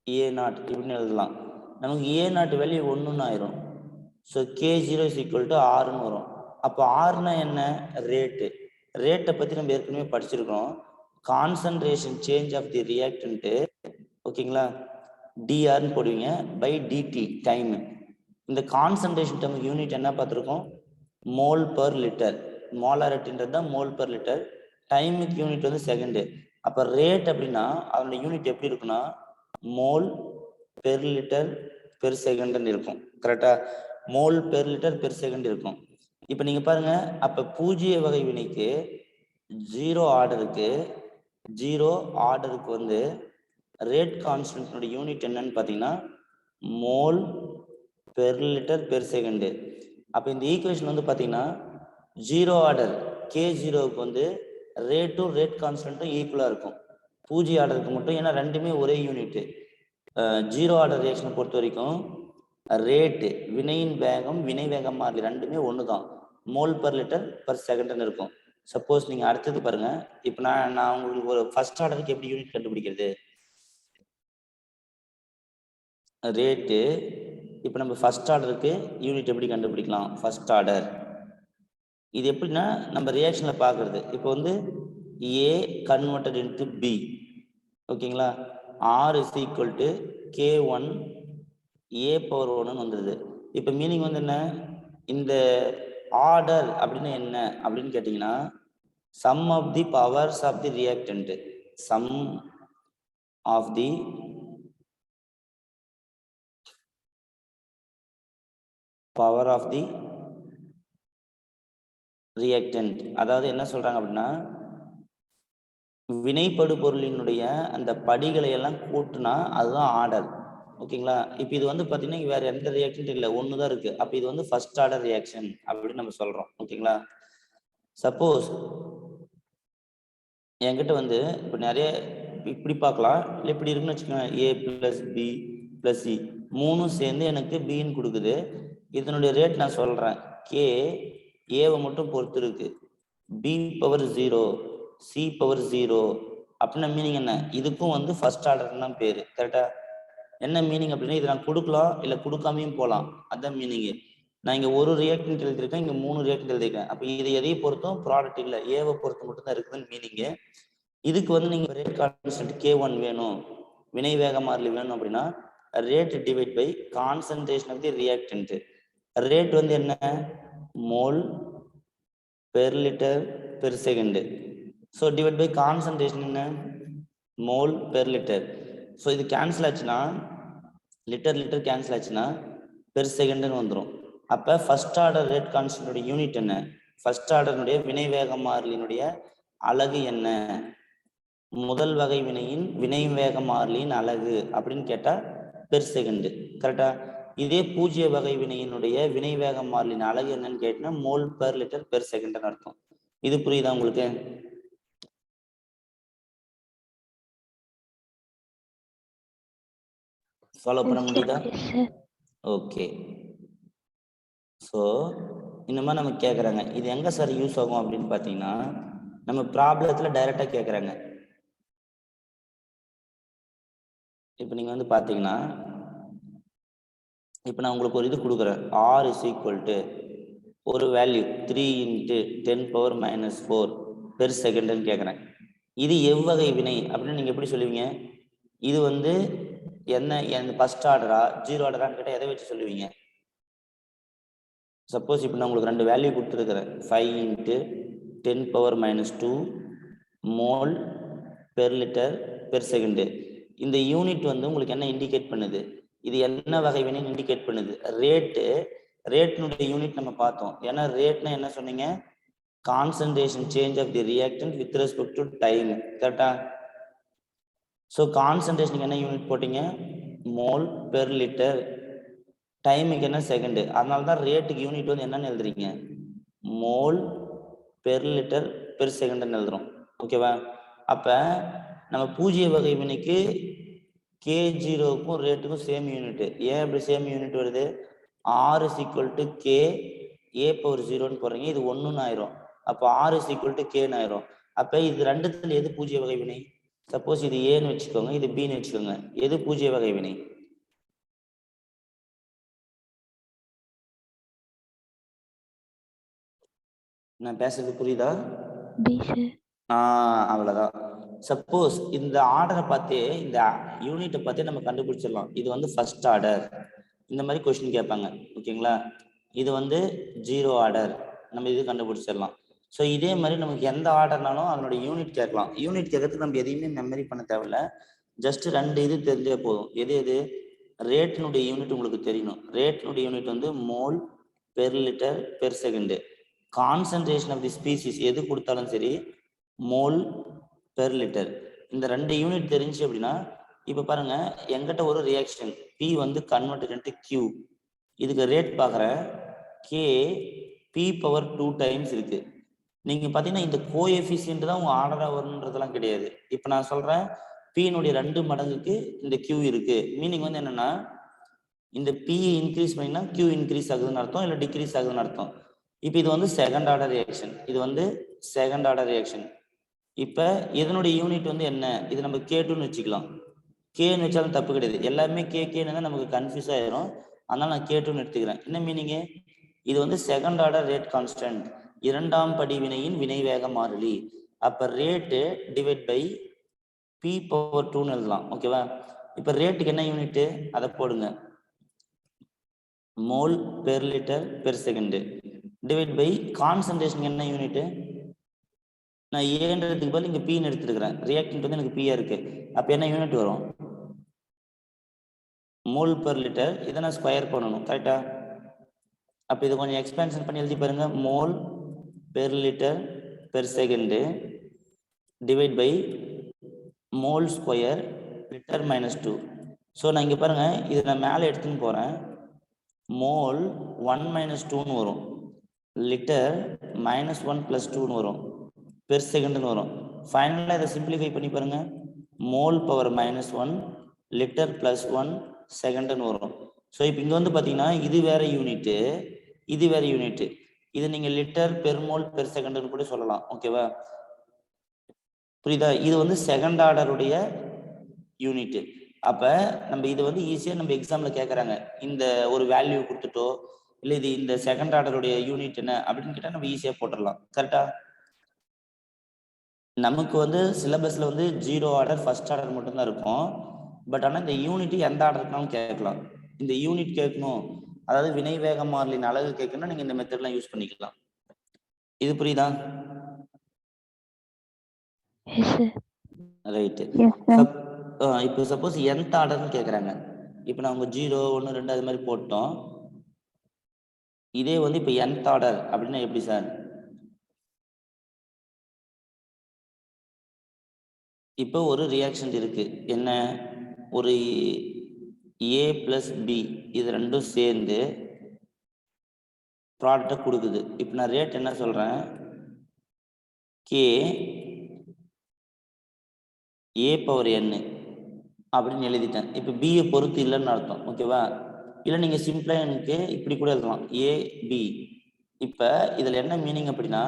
A0 இப்படின்னு எழுதலாம். நமக்கு A0 வேல்யூ 1ன்னு ஆயிரும். So K0 is equal to Rன்னு வரும். அப்போ Rனா என்ன? ரேட்டு. ரேட்டை பற்றி நம்ம ஏற்கனவே படிச்சிருக்கோம். Concentration change of the reactant, ஓகேங்களா, டிஆர்னு போடுவீங்க பை டிடி டைம். இந்த கான்சன்ட்ரேஷன் டைம் யூனிட் என்ன பார்த்துருக்கோம்? Mole per litre. மோலாரிட்டின்றது தான் மோல் பர் லிட்டர். டைமுக்கு யூனிட் வந்து செகண்டு. அப்போ ரேட் அப்படின்னா அதோட யூனிட் எப்படி இருக்குன்னா மோல் பெர் லிட்டர் பெர் செகண்ட்னு இருக்கும். கரெக்டா? Mole per litre per second இருக்கும். இப்போ நீங்க பாருங்க, அப்ப பூஜ்ய வகை வினைக்கு 0 ஆர்டருக்கு வந்து ரேட் கான்ஸ்டன்ட் யூனிட் என்னன்னு பார்த்தீங்கன்னா mole per litre per second. அப்போ இந்த ஈக்குவேஷன் வந்து பார்த்தீங்கன்னா 0 ஆர்டர் K0க்கு வந்து ரேட்டும் ரேட் கான்ஸ்டன்ட்டும் ஈக்குவலாக இருக்கும். பூஜ்ய ஆர்டருக்கு மட்டும், ஏன்னா ரெண்டுமே ஒரே யூனிட். 0 ஆர்டர் ரியாக்ஷனை பொறுத்த வரைக்கும் ரேட்டு வினையின் வேகம் வினை வேகம் மாதிரி ரெண்டுமே ஒன்று தான். மோல் பர் லிட்டர் பர் செகண்ட்னு இருக்கும். சப்போஸ் நீங்கள் அடுத்தது பாருங்க, இப்போ நான் உங்களுக்கு ஒரு ஃபர்ஸ்ட் ஆர்டருக்கு எப்படி யூனிட் கண்டுபிடிக்கிறது? ரேட்டு. இப்போ நம்ம ஃபர்ஸ்ட் ஆர்டருக்கு யூனிட் எப்படி கண்டுபிடிக்கலாம்? ஃபர்ஸ்ட் ஆர்டர் இது எப்படின்னா நம்ம ரியாக்ஷனில் பார்க்குறது. இப்போ வந்து A கன்வெர்டட் இன்ட்டு B, ஓகேங்களா, R is equal to K1 A power 1ன்னு வந்துடுது. இப்போ மீனிங் வந்து என்ன? இந்த ஆர்டர் அப்படின்னு என்ன அப்படின்னு கேட்டிங்கன்னா sum of the powers of the reactant. Sum of the power of the reactant. அதாவது என்ன சொல்றாங்க அப்படின்னா வினைப்படு பொருளினுடைய அந்த படிகளை எல்லாம் கூட்டினா அதுதான் ஆர்டர். ஓகேங்களா? இப்போ இது வந்து பார்த்தீங்கன்னா வேற எந்த ரியாக்ஷன் இல்லை, ஒன்று தான் இருக்கு. அப்போ இது வந்து ஃபர்ஸ்ட் ஆர்டர் ரியாக்ஷன் அப்படின்னு நம்ம சொல்றோம். ஓகேங்களா? சப்போஸ் என்கிட்ட வந்து இப்போ நிறைய இப்படி பார்க்கலாம், இல்லை இப்படி இருக்குன்னு வச்சுக்கோங்க. A + B + C மூணும் சேர்ந்து எனக்கு பின்னு கொடுக்குது. இதனுடைய ரேட் நான் சொல்றேன். K ஏவை மட்டும் பொறுத்து இருக்கு. B பவர் 0 C பவர் 0 அப்படின்னா மீனிங் என்ன? இதுக்கும் வந்து ஃபர்ஸ்ட் ஆர்டர் தான் பேரு. கரெக்டா? என்ன மீனிங் அப்படின்னா இதை நான் கொடுக்கலாம் இல்லை கொடுக்காமையும் போகலாம். அதுதான் மீனிங். நான் இங்க ஒரு ரியாக்டன்ட் எழுதியிருக்கேன், இங்க 3 ரியாக்டன்ட் எழுதியிருக்கேன். அப்போ இது எதையும் பொறுத்தும் ப்ராடக்ட் இல்லை, ஏவை பொறுத்து மட்டும் தான் இருக்குதுன்னு மீனிங். இதுக்கு வந்து நீங்க ரேட் கான்ஸ்டன்ட் K1 வேணும், வினை வேக மாறிலி வேணும் அப்படின்னா rate divide by concentration of the reactant. Rate வந்து என்ன? Mole per litre per second. So divide by concentration என்ன? Mole per litre. ஸோ இது கேன்சல் ஆச்சுன்னா லிட்டர் லிட்டர் கேன்சல் ஆச்சுன்னா பெர் செகண்ட்னு வந்துடும். அப்போ first order rate constant unit என்ன? ஃபர்ஸ்ட் ஆர்டர்னுடைய வினை வேக மாறிலினுடைய அலகு என்ன? முதல் வகை வினையின் வினை வேக மாறிலியின் அலகு அப்படின்னு கேட்டா பெர் செகண்ட். கரெக்டா? இதே பூஜ்ய வகை வினையினுடைய வினை வேக மாறிலியின் அலகு என்னன்னு கேட்டீங்கன்னா மோல் பெர் லிட்டர் பெர் செகண்ட்னு அர்த்தம். இது புரியுதா உங்களுக்கு? ஃபாலோ பண்ண முடியுதா? ஓகே. ஸோ இந்த மாதிரி நம்ம கேட்குறாங்க, இது எங்க சார் யூஸ் ஆகும் அப்படின்னு பார்த்தீங்கன்னா நம்ம ப்ராப்ளத்துல டைரக்டா கேட்குறாங்க. இப்போ நீங்க வந்து பார்த்தீங்கன்னா இப்போ நான் உங்களுக்கு ஒரு இது கொடுக்குறேன். R இஸ் ஈக்குவல் டு ஒரு வேல்யூ 3 × 10⁻⁻4 பெர் செகண்ட்னு கேட்குறேன். இது எவ்வகை வினை அப்படின்னு நீங்க எப்படி சொல்லுவீங்க? இது வந்து என்ன ஃபர்ஸ்ட் ஆர்டரா 0 ஆர்டரான்னு கேட்டால் எதை வச்சு சொல்லுவீங்க? சப்போஸ் இப்போ நான் உங்களுக்கு 2 வேல்யூ கொடுத்துருக்குறேன். 5 × 10⁻2 mole per litre per second. இந்த யூனிட் வந்து உங்களுக்கு என்ன இண்டிகேட் பண்ணுது? இது என்ன வகை வினைன்னு இண்டிகேட் பண்ணுது. ரேட்னுடைய யூனிட் நம்ம பார்த்தோம். ஏன்னா ரேட்னா என்ன சொன்னீங்க? Concentration change of the reactant with respect to time. கரெக்டா? ஸோ கான்சன்ட்ரேஷனுக்கு என்ன யூனிட் போட்டீங்க? Mole per litre. டைமுக்கு என்ன? செகண்ட். அதனால தான் ரேட்டுக்கு யூனிட் வந்து என்னன்னு எழுதுறீங்க? மோல் பெர் லிட்டர் பெர் செகண்ட்னு எழுதுறோம். ஓகேவா? அப்ப நம்ம பூஜ்ய வகை வினைக்கு K0க்கும் ரேட்டுக்கும் சேம் யூனிட். ஏன் அப்படி சேம் யூனிட் வருது? R is equal to K A power 0ன்னு போடுறீங்க, இது 1ன்னு ஆயிரும். அப்போ R is equal to Kன்னு ஆயிரும். அப்ப இது ரெண்டுத்துல எது பூஜ்ய வகை வினை? சப்போஸ் இது ஏன்னு வச்சுக்கோங்க, இது பின்னு வச்சுக்கோங்க, எது பூஜ்ய வகை வினை? நான் பேசுறது புரியுதா? அவ்வளவுதான். சப்போஸ் இந்த ஆர்டரை பார்த்தே, இந்த யூனிட்டை பார்த்தே நம்ம கண்டுபிடிச்சிடலாம். இது வந்து ஃபர்ஸ்ட் ஆர்டர், இந்த மாதிரி கொஸ்டின் கேட்பாங்க. ஓகேங்களா? இது வந்து 0 ஆர்டர், நம்ம இது கண்டுபிடிச்சிடலாம். ஸோ இதே மாதிரி நமக்கு எந்த ஆர்டர்னாலும் அதனோட யூனிட் கேட்கலாம். யூனிட் கேட்கறதுக்கு நம்ம எதையுமே மெமரி பண்ண தேவையில்ல. ஜஸ்ட் 2 இது தெரிஞ்சே போதும். எது ரேட்டினுடைய யூனிட் உங்களுக்கு தெரியணும். ரேட்டினுடைய யூனிட் வந்து mole per litre per second. Concentration of the species எது கொடுத்தாலும் சரி, மோல் பெர் லிட்டர். இந்த 2 யூனிட் தெரிஞ்சு அப்படின்னா, இப்போ பாருங்க, எங்கிட்ட ஒரு ரியாக்ஷன் பி வந்து கன்வெர்டட் Q, இதுக்கு ரேட் பார்க்குறேன் K P பவர் 2 டைம்ஸ் இருக்கு. நீங்க பார்த்தீங்கன்னா இந்த கோஎஃபிஷியன்ட் தான் உங்க ஆர்டரா வரும்ன்றதெல்லாம் கிடையாது. இப்போ நான் சொல்றேன் P-னுடைய 2 மடங்குக்கு இந்த Q இருக்கு. மீனிங் வந்து என்னன்னா, இந்த P இன்க்ரீஸ் பண்ணினா Q இன்க்ரீஸ் ஆகுதுன்னு அர்த்தம், இல்லை டிக்ரீஸ் ஆகுதுன்னு அர்த்தம். இப்போ இது வந்து செகண்ட் ஆர்டர் ரியாக்ஷன், இது வந்து செகண்ட் ஆர்டர் ரியாக்ஷன். இப்போ இதனுடைய யூனிட் வந்து என்ன? இது நம்ம K2ன்னு வச்சுக்கலாம். Kன்னு வச்சாலும் தப்பு கிடையாது. எல்லாமே Kன்னு தான் நமக்கு கன்ஃபியூஸ் ஆயிரும். அதனால நான் K2ன்னு எடுத்துக்கிறேன். என்ன மீனிங்கு? இது வந்து செகண்ட் ஆர்டர் ரேட் கான்ஸ்டன்ட், இரண்டாம் படி வினையின் வினை வேக மாறிலி. அப்ப rate divide by P power 2ன்னு எழுதலாம். ஓகேவா? இப்ப ரேட்டுக்கு என்ன யூனிட் அதை போடுங்க, mole per litre per second divide by concentration என்ன யூனிட்? நான் ஏன்றதுக்கு பதில் இங்க Pன்னு எடுத்துருக்கிறேன். ரியாக்டன்ட் வந்து எனக்கு P இருக்கு. அப்ப என்ன யூனிட் வரும்? Mole per litre. இதை நான் ஸ்கொயர் பண்ணணும், கரெக்டா? அப்ப இது கொஞ்சம் எக்ஸ்பேன்ஷன் பண்ணி எழுதி பாருங்க. Mole per litre per second divide by mole square litre -2. So நான் இங்கே பாருங்க, இதை நான் மேலே எடுத்துன்னு போகிறேன். மோல் 1 - 2ன்னு வரும், லிட்டர் -1 + 2ன்னு வரும், பெர் செகண்ட்னு வரும். ஃபைனலாக இதை சிம்பிளிஃபை பண்ணி பாருங்க, மோல் பவர் -1 லிட்டர் +1 செகண்ட்னு வரும். ஸோ இப்போ இங்கே வந்து பார்த்தீங்கன்னா இது வேற யூனிட்டு, இது வேற யூனிட்டு. இது நீங்கள் லிட்டர் பெர் மோல் பெர் செகண்ட்னு கூட சொல்லலாம். ஓகேவா? புரியுதா? இது வந்து செகண்ட் ஆர்டருடைய யூனிட். அப்ப நம்ம இது வந்து ஈஸியா நம்ம எக்ஸாம்ல கேட்கறாங்க, இந்த ஒரு வேல்யூ கொடுத்துட்டோ இல்ல இது இந்த செகண்ட் ஆர்டருடைய யூனிட் என்ன அப்படின்னு கேட்டா நம்ம ஈஸியா போட்டுடலாம். கரெக்டா? நமக்கு வந்து சிலபஸ்ல வந்து 0 ஆர்டர் ஃபர்ஸ்ட் ஆர்டர் மட்டும்தான் இருக்கும். பட் ஆனால் இந்த யூனிட் எந்த ஆர்டருக்குனாலும் கேட்கலாம். இந்த யூனிட் கேட்கணும், அதாவது வினை வேக மாறிலின் அலகு கேட்கணும்னா நீங்க இந்த மெத்தட்லாம் யூஸ் பண்ணிக்கலாம். இது புரியுதா? ரைட். இப்போ சப்போஸ் nth ஆர்டர்னு கேட்குறாங்க. இப்போ நான் உங்க 0 1 2 அது மாதிரி போட்டோம். இதே வந்து இப்போ nth ஆர்டர் அப்படின்னா எப்படி சார்? இப்போ ஒரு ரியாக்ஷன் இருக்கு, என்ன? ஒரு A + B இது ரெண்டும் சேர்ந்து ப்ராடக்டை கொடுக்குது. இப்போ நான் ரேட் என்ன சொல்றேன்? K A பவர் n அப்படின்னு எழுதிட்டேன். இப்போ பியை பொறுத்து இல்லைன்னு அர்த்தம். ஓகேவா? இல்லை நீங்க சிம்பிளா எனக்கு இப்படி கூட எழுதலாம், AB. இப்போ இதுல என்ன மீனிங் அப்படின்னா,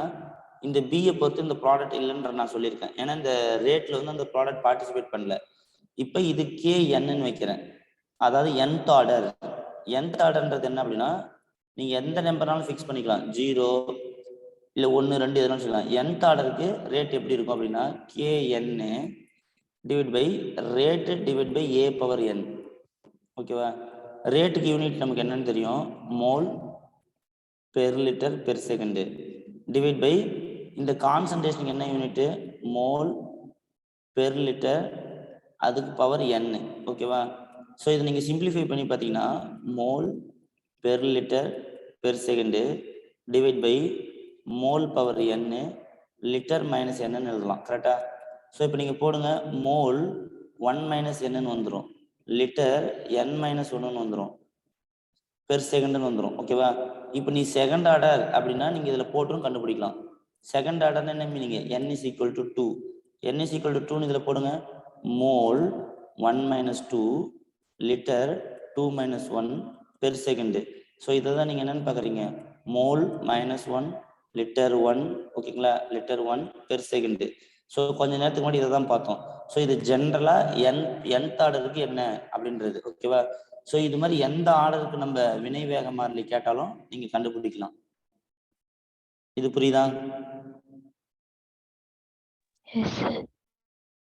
இந்த பியை பொறுத்து இந்த ப்ராடக்ட் இல்லைன்ற நான் சொல்லியிருக்கேன். ஏன்னா இந்த ரேட்ல வந்து அந்த ப்ராடக்ட் பார்ட்டிசிபேட் பண்ணல. இப்போ இது KN வைக்கிறேன், அதாவது nth ஆர்டர். nth ஆர்டர்ன்றது என்ன அப்படின்னா, நீங்க எந்த நம்பர்னாலும் ஃபிக்ஸ் பண்ணிக்கலாம், 0 இல்லை 1 2 எதுனாலும் சொல்லலாம். nth ஆர்டருக்கு ரேட் எப்படி இருக்கும் அப்படின்னா, KN divide by rate divide by A power n. ஓகேவா? ரேட்டுக்கு யூனிட் நமக்கு என்னன்னு தெரியும், mole per litre per second divide by இந்த கான்சன்ட்ரேஷன் என்ன யூனிட், மோல் பெர் லிட்டர் அதுக்கு பவர் n. ஓகேவா? ஸோ இதை நீங்க சிம்பிளிஃபை பண்ணி பார்த்தீங்கன்னா mole per litre per second divide by mole power n litre minus என்னன்னு எழுதலாம். கரெக்டா? ஸோ இப்போ நீங்க போடுங்க, மோல் 1 - என்னன்னு வந்துடும், லிட்டர் n-1ன்னு வந்துடும், பெர் செகண்ட்னு வந்துடும். ஓகேவா? இப்போ நீ செகண்ட் ஆர்டர் அப்படின்னா நீங்க இதுல போட்டும் கண்டுபிடிக்கலாம். செகண்ட் ஆர்டர்னா என்ன meaning? n = 2. n is equal to 2 இதில் போடுங்க. Mole 1 minus 2 litre 2 minus 1 per second. So இதை தான் நீங்கள் என்னென்னு பார்க்குறீங்க, மோல் -1 லிட்டர் 1, ஓகேங்களா, லிட்டர் 1 பெர் செகண்ட். ஸோ கொஞ்ச நேரத்துக்கு முன்னாடி இதை தான் பார்த்தோம். ஸோ இது ஜென்ரலாக nth ஆர்டருக்கு என்ன அப்படின்றது, ஓகேவா. ஸோ இது மாதிரி எந்த ஆர்டருக்கு நம்ம வினை வேக மாறிலி கேட்டாலும் நீங்கள் கண்டுபிடிக்கலாம். இது புரியுதா?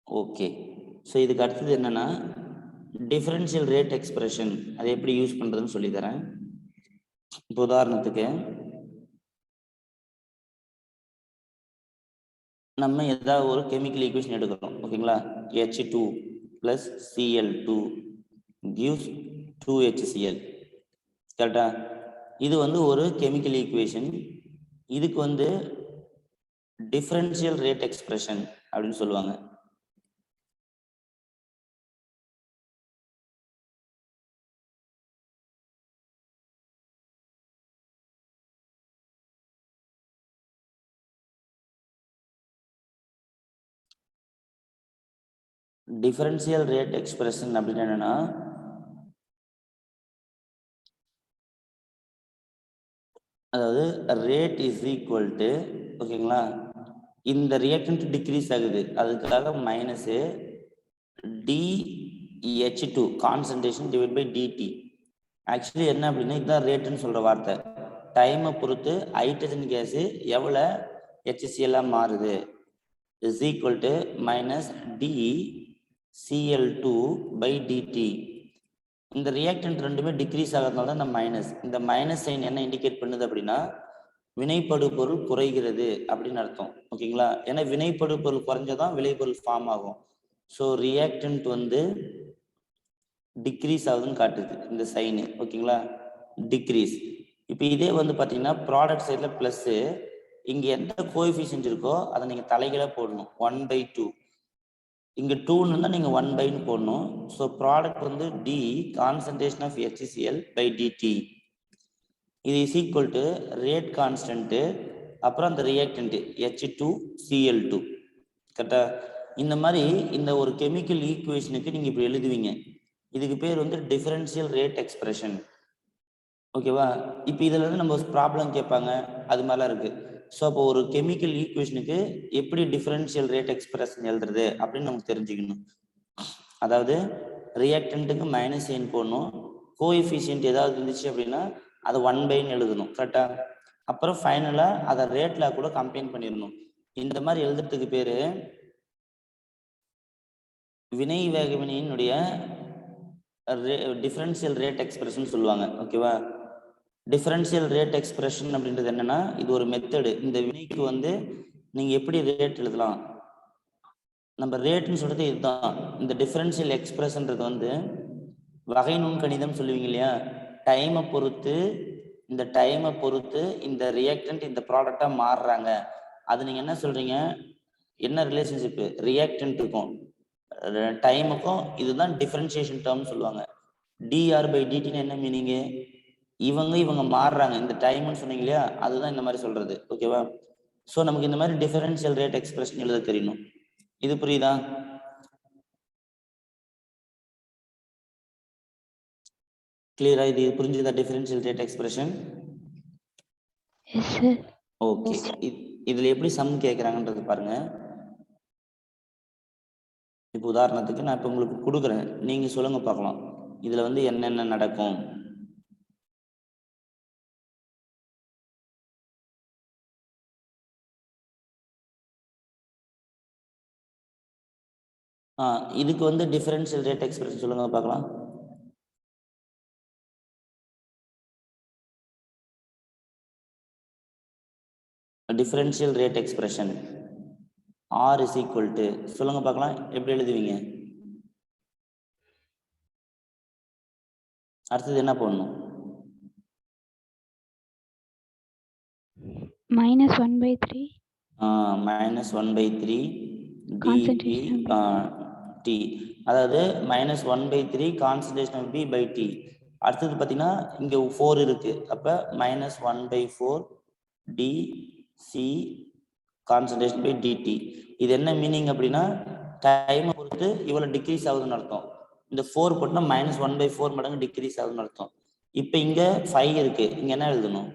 ஓகே. ஸோ இதுக்கு அடுத்தது என்னன்னா டிஃபரன்ஷியல் ரேட் எக்ஸ்பிரஷன், அதை எப்படி யூஸ் பண்றதுன்னு சொல்லி தரேன். இப்போ உதாரணத்துக்கு நம்ம ஏதாவது ஒரு கெமிக்கல் ஈக்குவேஷன் எடுக்கிறோம், ஓகேங்களா. H2 + Cl2 gives 2HCl, கரெக்டா. இது வந்து ஒரு கெமிக்கல் ஈக்குவேஷன். இதுக்கு வந்து டிஃபரன்ஷியல் ரேட் எக்ஸ்பிரஷன் அப்படின்னு சொல்லுவாங்க. டிஃபரன்ஷியல் ரேட் எக்ஸ்பிரஷன் அப்படின்னு என்னன்னா, அதாவது ரேட் இஸ் ஈக்குவல் டு, ஓகேங்களா, இந்த ரியாக்டன்ட் டிக்ரீஸ் ஆகுது, அதுக்காக minus DH2 concentration divide by DT. Actually என்ன அப்படின்னா, இதுதான் ரேட்டுன்னு சொல்ற வார்த்தை. டைமை பொறுத்து ஹைட்ரஜன் கேஸ் எவ்வளோ HCl மாறுது is equal to minus DCl2 by DT. இந்த ரியாக்டன்ட் ரெண்டுமே டிக்ரீஸ் ஆகிறதுனால தான் இந்த மைனஸ். இந்த மைனஸ் சைன் என்ன இண்டிகேட் பண்ணுது அப்படின்னா, வினைப்படு பொருள் குறைகிறது அப்படின்னு அர்த்தம், ஓகேங்களா. ஏன்னா வினைப்படு பொருள் குறைஞ்சதான் விளைபொருள் ஃபார்ம் ஆகும். ஸோ ரியாக்டன்ட் வந்து டிக்ரீஸ் ஆகுதுன்னு காட்டுது இந்த சைனு, ஓகேங்களா, டிக்ரீஸ். இப்போ இதே வந்து பார்த்தீங்கன்னா ப்ராடக்ட் சைடில் ப்ளஸ்ஸு, இங்கே எந்த கோஎஃபிஷியன்ட் இருக்கோ அதை நீங்கள் தலைகீழாக போடணும், 1/2. இங்கே 2ன்னு இருந்தால் நீங்கள் 1/ன்னு போடணும். ஸோ ப்ராடக்ட் வந்து D concentration of HCl by DT. இது is equal to rate constant அப்புறம் அந்த ரியாக்டன்ட் H2Cl2, கரெக்டா. இந்த மாதிரி இந்த ஒரு கெமிக்கல் ஈக்குவேஷனுக்கு நீங்கள் இப்படி எழுதுவீங்க. இதுக்கு பேர் வந்து டிஃபரன்ஷியல் ரேட் எக்ஸ்பிரஷன், ஓகேவா. இப்போ இதில் இருந்து நம்ம ப்ராப்ளம் கேட்பாங்க, அது மாதிரிலாம் இருக்கு. ஸோ அப்போ ஒரு கெமிக்கல் ஈக்குவேஷனுக்கு எப்படி டிஃபரன்ஷியல் ரேட் எக்ஸ்பிரஷன் எழுதுறது அப்படின்னு நமக்கு தெரிஞ்சுக்கணும். அதாவது ரியாக்டன்ட்டுக்கு மைனஸ் சைன் போடணும், கோஎஃபிஷியன்ட் ஏதாவது இருந்துச்சு அப்படின்னா அதை 1/ன்னு எழுதணும், கரெக்டா. அப்புறம் ஃபைனலாக அதை ரேட்ல கூட கம்பைன் பண்ணிடணும். இந்த மாதிரி எழுதுறதுக்கு பேரு வினை வேக வினையினுடைய டிஃபரன்ஷியல் ரேட் எக்ஸ்பிரஷன் சொல்லுவாங்க, ஓகேவா. டிஃபரன்ஷியல் ரேட் எக்ஸ்பிரஷன் அப்படின்றது என்னன்னா, இது ஒரு மெத்தடு. இந்த வினைக்கு வந்து நீங்க எப்படி ரேட் எழுதலாம், நம்ம ரேட்னு சொல்றது இதுதான். இந்த டிஃபரன்ஷியல் எக்ஸ்பிரஷன்றது வந்து வகை நுண் கணிதம் சொல்லுவீங்க இல்லையா. டைமை பொறுத்து இந்த ரியாக்டன்ட் இந்த ப்ராடக்டா மாறுறாங்க. அது நீங்க என்ன சொல்றீங்க, என்ன ரிலேஷன்ஷிப் ரியாக்டன்ட்டுக்கும் டைமுக்கும், இதுதான் டிஃபரன்ஷியேஷன் டேர்ம் சொல்லுவாங்க. dr/dt என்ன மீனிங்கு, இவங்க மாறுறாங்க, இந்த டைம்னு சொன்னீங்க இல்லையா, அதுதான் இந்த மாதிரி சொல்றது, ஓகேவா. ஸோ நமக்கு இந்த மாதிரி டிஃபரன்ஷியல் ரேட் எக்ஸ்பிரஷன் எழுத தெரியணும். இது புரியுதா? கிளியரா? இது புரிஞ்சுதா டிஃபரன்ஷியல் ரேட் எக்ஸ்பிரஷன்? ஓகே. இதுல எப்படி சம் கேட்குறாங்கன்றது பாருங்க. இப்போ உதாரணத்துக்கு நான் இப்போ உங்களுக்கு கொடுக்குறேன், நீங்க சொல்லுங்க பார்க்கலாம் இதுல வந்து என்னென்ன நடக்கும். இதுக்கு வந்து டிஃபரன்ஷியல் ரேட் எக்ஸ்பிரஷன் சொல்லுங்க பார்க்கலாம். Differential rate expression R is equal to, சொல்லுங்க பார்க்கலாம் எப்படி எழுதுவீங்க. அடுத்தது என்ன பண்ணணும், -1/3 -1/3 T, அதாவது -1/3 concentration of B by T. அடுத்தது பார்த்தீங்கன்னா இங்கே 4 இருக்கு, அப்போ -1/4 DC கான்சன்ட்ரேஷன் பை DT. இது என்ன மீனிங் அப்படின்னா டைமை பொறுத்து இவ்வளவு டிக்ரீஸ் ஆகுதுன்னு அர்த்தம். இந்த 4 போட்டோம்னா -1/4 மடங்கு டிக்ரீஸ் ஆகுதுன்னு அர்த்தம். இப்போ இங்க 5 இருக்கு, இங்க என்ன எழுதணும்?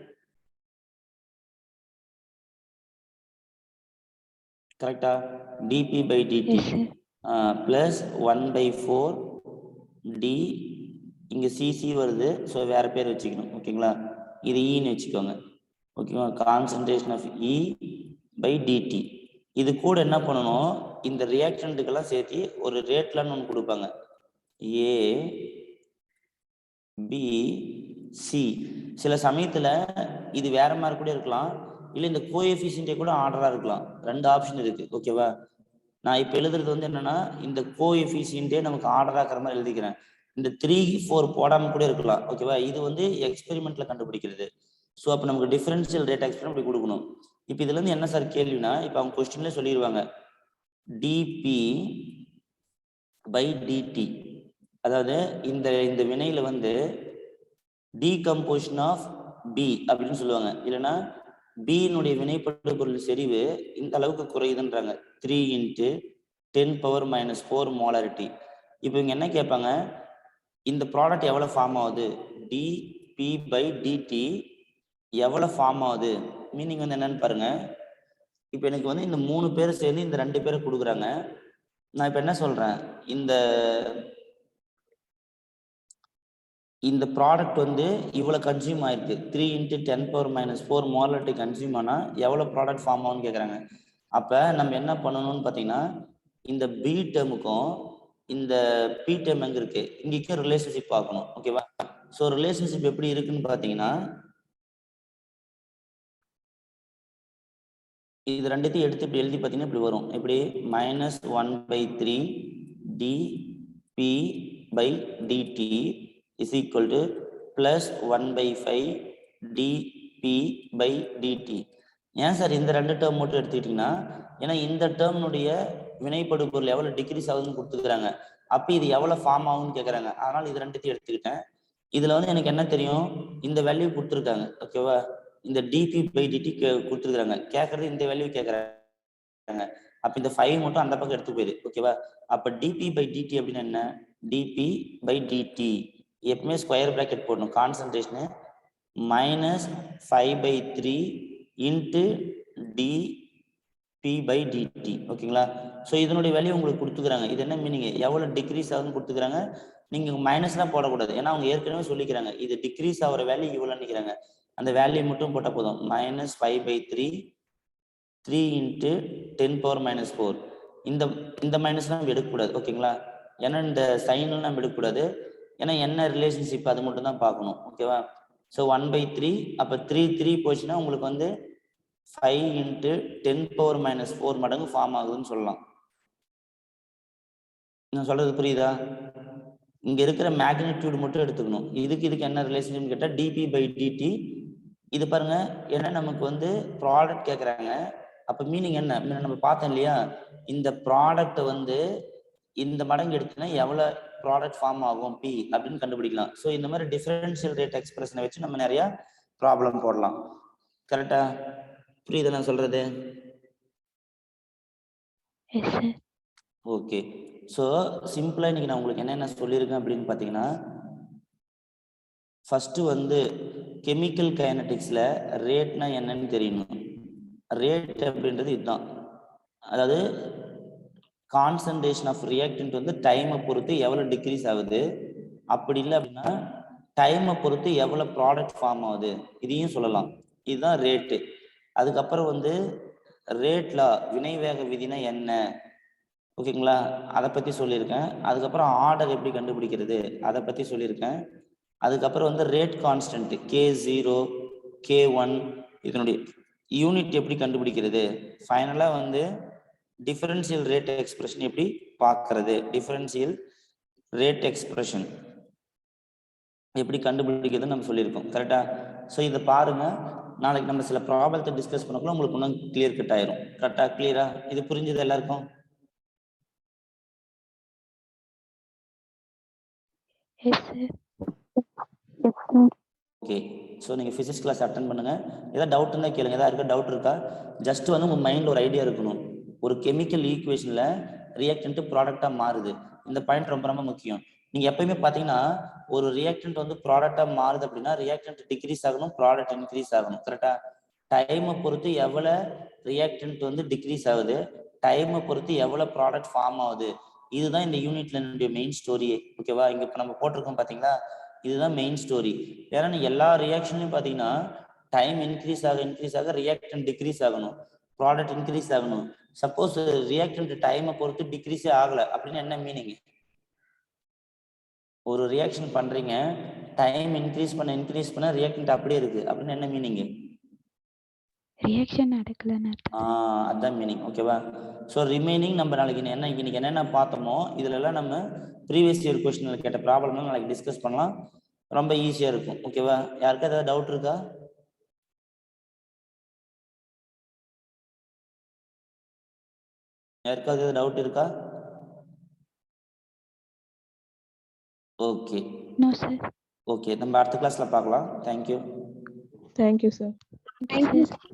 கரெக்டா? dp/dt பிளஸ் 1/4 d, இங்க cc வருது, ஸோ வேற பேர் வச்சுக்கணும். ஓகேங்களா? இது ன்னு வச்சுக்கோங்க. ஓகேவா? Concentration of E by dt. இது கூட என்ன பண்ணணும், இந்த ரியாக்டன்ட்டுக்கெல்லாம் சேர்த்து ஒரு ரேட்லான்னு ஒன்று கொடுப்பாங்க. A B C. சில சமயத்துல இது வேற மாதிரி கூட இருக்கலாம், இல்லை இந்த கோஎஃபிஷியன்ட்டே கூட ஆர்டரா இருக்கலாம். 2 ஆப்ஷன் இருக்கு. ஓகேவா? நான் இப்போ எழுதுறது வந்து என்னன்னா, இந்த கோஎஃபிஷியன்ட்டே நமக்கு ஆர்டர் ஆக்குற மாதிரி எழுதிக்கிறேன். இந்த 3 4 போடாம கூட இருக்கலாம். ஓகேவா? இது வந்து எக்ஸ்பெரிமெண்ட்ல கண்டுபிடிக்கிறது. ஸோ அப்போ நமக்கு டிஃபரன்ஷியல் ரேட் எக்ஸ்பெரிமெண்ட் அப்படி கொடுக்கணும். இப்போ இதுல இருந்து என்ன சார் கேள்வினா, இப்போ அவங்க கொஸ்டின்ல சொல்லிடுவாங்க dp பை dt. அதாவது இந்த வினையில வந்து டீகம்போசிஷன் ஆஃப் பி அப்படின்னு சொல்லுவாங்க. இல்லைன்னா பியினுடைய வினைப்படு பொருள் செறிவு இந்த அளவுக்கு குறையுதுன்றாங்க. 3 × 10⁻⁻⁴ மோலாரிட்டி. இப்போ இங்க என்ன கேட்பாங்க, இந்த ப்ராடக்ட் எவ்வளவு ஃபார்ம் ஆகுது, dp/dt எவ்வளவு ஃபார்ம் ஆகுது. மீனிங் வந்து என்னன்னு பாருங்க. இப்போ எனக்கு வந்து இந்த 3 பேர் சேர்ந்து இந்த 2 பேரை கொடுக்குறாங்க. நான் இப்போ என்ன சொல்றேன், இந்த ப்ராடக்ட் வந்து இவ்வளவு கன்சியூம் ஆயிருக்கு. 3 × 10⁻⁻⁴ மோலாரிட்டி கன்சியூம் ஆனா எவ்வளவு ப்ராடக்ட் ஃபார்ம் ஆகும்னு கேட்குறாங்க. அப்ப நம்ம என்ன பண்ணணும்னு பார்த்தீங்கன்னா, இந்த பி டேர்முக்கும் இந்த பி டேர்ம் எங்க இருக்கு, இங்கேயும் ரிலேஷன்ஷிப் பார்க்கணும். ஓகேவா? ஸோ ரிலேஷன்ஷிப் எப்படி இருக்குன்னு பார்த்தீங்கன்னா, இது ரெண்டுத்தையும் எடுத்து இப்படி எழுதி பார்த்தீங்கன்னா இப்படி வரும். எப்படி -1/3 dp/dt is equal to +1/5 dp/dt. ஏன் சார் இந்த 2 டேர்ம் மட்டும் எடுத்துக்கிட்டீங்கன்னா, ஏன்னா இந்த டேர்ம்னுடைய வினைப்படு பொருள் எவ்வளவு டிக்ரீஸ் ஆகுதுன்னு கொடுத்துக்கிறாங்க. அப்ப இது எவ்வளவு ஃபார்ம் ஆகும்னு கேட்கறாங்க. அதனால இது ரெண்டுத்தையும் எடுத்துக்கிட்டேன். இதுல வந்து எனக்கு என்ன தெரியும், இந்த வேல்யூ கொடுத்துருக்காங்க. ஓகேவா? இந்த dp/dt கொடுத்துருக்காங்க. கேட்கறது இந்த வேல்யூ கேட்கறாங்க. அப்ப இந்த 5 மட்டும் அந்த பக்கம் எடுத்து போயிரு. ஓகேவா? அப்ப dp/dt அப்படின்னு என்ன, dp/dt எப்பவுமே ஸ்கொயர் பிராக்கெட் போடணும். Concentration -5/3 × dp/dt. ஓகேங்களா? ஸோ இதனுடைய வேல்யூ உங்களுக்கு கொடுத்துக்கிறாங்க. இது என்ன மீனிங், எவ்வளவு டிக்ரீஸ் ஆகுதுன்னு கொடுத்துக்கிறாங்க. நீங்க மைனஸ்லாம் போடக்கூடாது, ஏன்னா அவங்க ஏற்கனவே சொல்லிக்கிறாங்க இது டிக்ரீஸ் ஆகிற வேல்யூ இவ்வளவு நினைக்கிறாங்க. அந்த வேல்யூ மட்டும் போட்டால் போதும். -5/3 3 × 10⁻⁻⁴. இந்த மைனஸ்லாம் நம்ம எடுக்கக்கூடாது. ஓகேங்களா? ஏன்னா இந்த சைன்லாம் நம்ம எடுக்கக்கூடாது, ஏன்னா என்ன ரிலேஷன்ஷிப் அது மட்டும் தான் பார்க்கணும். ஓகேவா? ஸோ 1/3, அப்போ 3 போச்சுன்னா உங்களுக்கு வந்து 5 × 10⁻⁻⁴ மடங்கு ஃபார்ம் ஆகுதுன்னு சொல்லலாம். நான் சொல்றது புரியுதா? இங்க இருக்கிற மேக்னிடியூட் மட்டும் எடுத்துக்கணும். இதுக்கு என்ன ரிலேஷன்ஷிப் கேட்டா dp/dt. இது பாருங்க, ஏன்னா நமக்கு வந்து ப்ராடக்ட் கேட்கறாங்க. அப்ப மீனிங் என்ன, நம்ம பார்த்தோம் இல்லையா, இந்த ப்ராடக்ட் வந்து இந்த மடங்கு எடுத்தீங்கன்னா எவ்வளவு ப்ராடக்ட் ஃபார்ம் ஆகும் p அப்படின்னு கண்டுபிடிக்கலாம். ஸோ இந்த மாதிரி டிஃபரன்ஷியல் ரேட் எக்ஸ்பிரஷனை வச்சு நம்ம நிறைய ப்ராப்ளம் போடலாம். கரெக்டா? புரியுது நான் சொல்றது? ஓகே. ஸோ சிம்பிளா இன்னைக்கு நான் உங்களுக்கு என்னென்ன சொல்லியிருக்கேன் அப்படின்னு பார்த்தீங்கன்னா, ஃபர்ஸ்ட் வந்து கெமிக்கல் கைனடிக்ஸ்ல ரேட்னா என்னன்னு தெரியணும். ரேட் அப்படின்றது இதுதான். அதாவது கான்சன்ட்ரேஷன் ஆஃப் ரியாக்டன்ட் வந்து டைமை பொறுத்து எவ்வளவு டிக்ரீஸ் ஆகுது, அப்படி இல்லை அப்படின்னா டைமை பொறுத்து எவ்வளவு ப்ராடக்ட் ஃபார்ம் ஆகுது, இதையும் சொல்லலாம். இதுதான் ரேட்டு. அதுக்கப்புறம் வந்து ரேட்ல வினைவேக விதினா என்ன, ஓகேங்களா, அதை பத்தி சொல்லியிருக்கேன். அதுக்கப்புறம் ஆர்டர் எப்படி கண்டுபிடிக்கிறது அதை பத்தி சொல்லியிருக்கேன். அதுக்கப்புறம் வந்து ரேட் கான்ஸ்டன்ட் K0 K1 இதனுடைய யூனிட் எப்படி கண்டுபிடிக்கிறது. ஃபைனலா வந்து டிஃபரன்ஷியல் ரேட் எக்ஸ்பிரஷன் எப்படி பார்க்கறது, டிஃபரன்ஷியல் ரேட் எக்ஸ்பிரஷன் எப்படி கண்டுபிடிக்கிறதுன்னு நம்ம சொல்லியிருக்கோம். கரெக்டா? ஸோ இதை பாருங்க, நாளைக்கு நம்ம சில ப்ராப்ளத்தை டிஸ்கஸ் பண்ணக்குள்ள உங்களுக்கு இன்னும் கிளியர் கட் ஆயிரும். கரெக்டா? கிளியரா? இது புரிஞ்சது எல்லாருக்கும்? ஓகே. ஸோ நீங்கள் ஃபிசிக்ஸ் கிளாஸ் அட்டன் பண்ணுங்க. ஏதாவது டவுட் இருந்தால் கேளுங்க. ஏதாவது டவுட் இருக்கா? ஜஸ்ட் வந்து உங்கள் மைண்டில் ஒரு ஐடியா இருக்கணும். ஒரு கெமிக்கல் ஈக்குவேஷன்ல ரியாக்டன்ட் ப்ராடக்டா மாறுது. இந்த பாயிண்ட் ரொம்ப ரொம்ப முக்கியம். நீங்க எப்பயுமே பாத்தீங்கன்னா ஒரு ரியாக்டன்ட் வந்து ப்ராடக்டா மாறுது அப்படின்னா ரியாக்டன்ட் டிக்ரீஸ் ஆகணும், ப்ராடக்ட் இன்க்ரீஸ் ஆகணும். கரெக்டா? டைமை பொறுத்து எவ்வளவு ரியாக்டன்ட் வந்து டிக்ரீஸ் ஆகுது, டைமை பொறுத்து எவ்வளவு ப்ராடக்ட் ஃபார்ம் ஆகுது. இதுதான் இந்த யூனிட்ல என்னுடைய மெயின் ஸ்டோரியே. ஓகேவா? இங்க இப்ப நம்ம போட்டிருக்கோம் பாத்தீங்களா, இதுதான் மெயின் ஸ்டோரி. ஏன்னா எல்லா ரியாக்ஷன்லயும் பாத்தீங்கன்னா டைம் இன்க்ரீஸ் ஆக ரியாக்டன்ட் டிக்ரீஸ் ஆகணும், ப்ராடக்ட் இன்க்ரீஸ் ஆகணும். சப்போஸ் ரியாக்டன்ட் டைமை பொறுத்து டிக்ரீஸே ஆகல அப்படின்னு என்ன மீனிங்? ஒரு ரியாக்ஷன் பண்றீங்க, டைம் இன்க்ரீஸ் பண்ண ரியாக்டன்ட் அப்படியே இருக்கு அப்படின்னு என்ன மீனிங்? ரியாக்ஷன் நடக்கலன்னு அதான் மீனிங். ஓகேவா? ஸோ ரிமைனிங் நம்ம நாளைக்கு இன்னைக்கு என்னென்ன பார்த்தோமோ இதுல எல்லாம் நம்ம ப்ரீவியஸ் இயர் கொஸ்டின்ல கேட்ட ப்ராப்ளம் நாளைக்கு டிஸ்கஸ் பண்ணலாம். ரொம்ப ஈஸியா இருக்கும். ஓகேவா? யாருக்கா ஏதாவது டவுட் இருக்கா? யாருக்காவது டவுட் இருக்கா? ஓகே. No sir. ஓகே, நம்ம அடுத்த கிளாஸ்ல பார்க்கலாம். Thank you. Thank you sir. Thank you sir.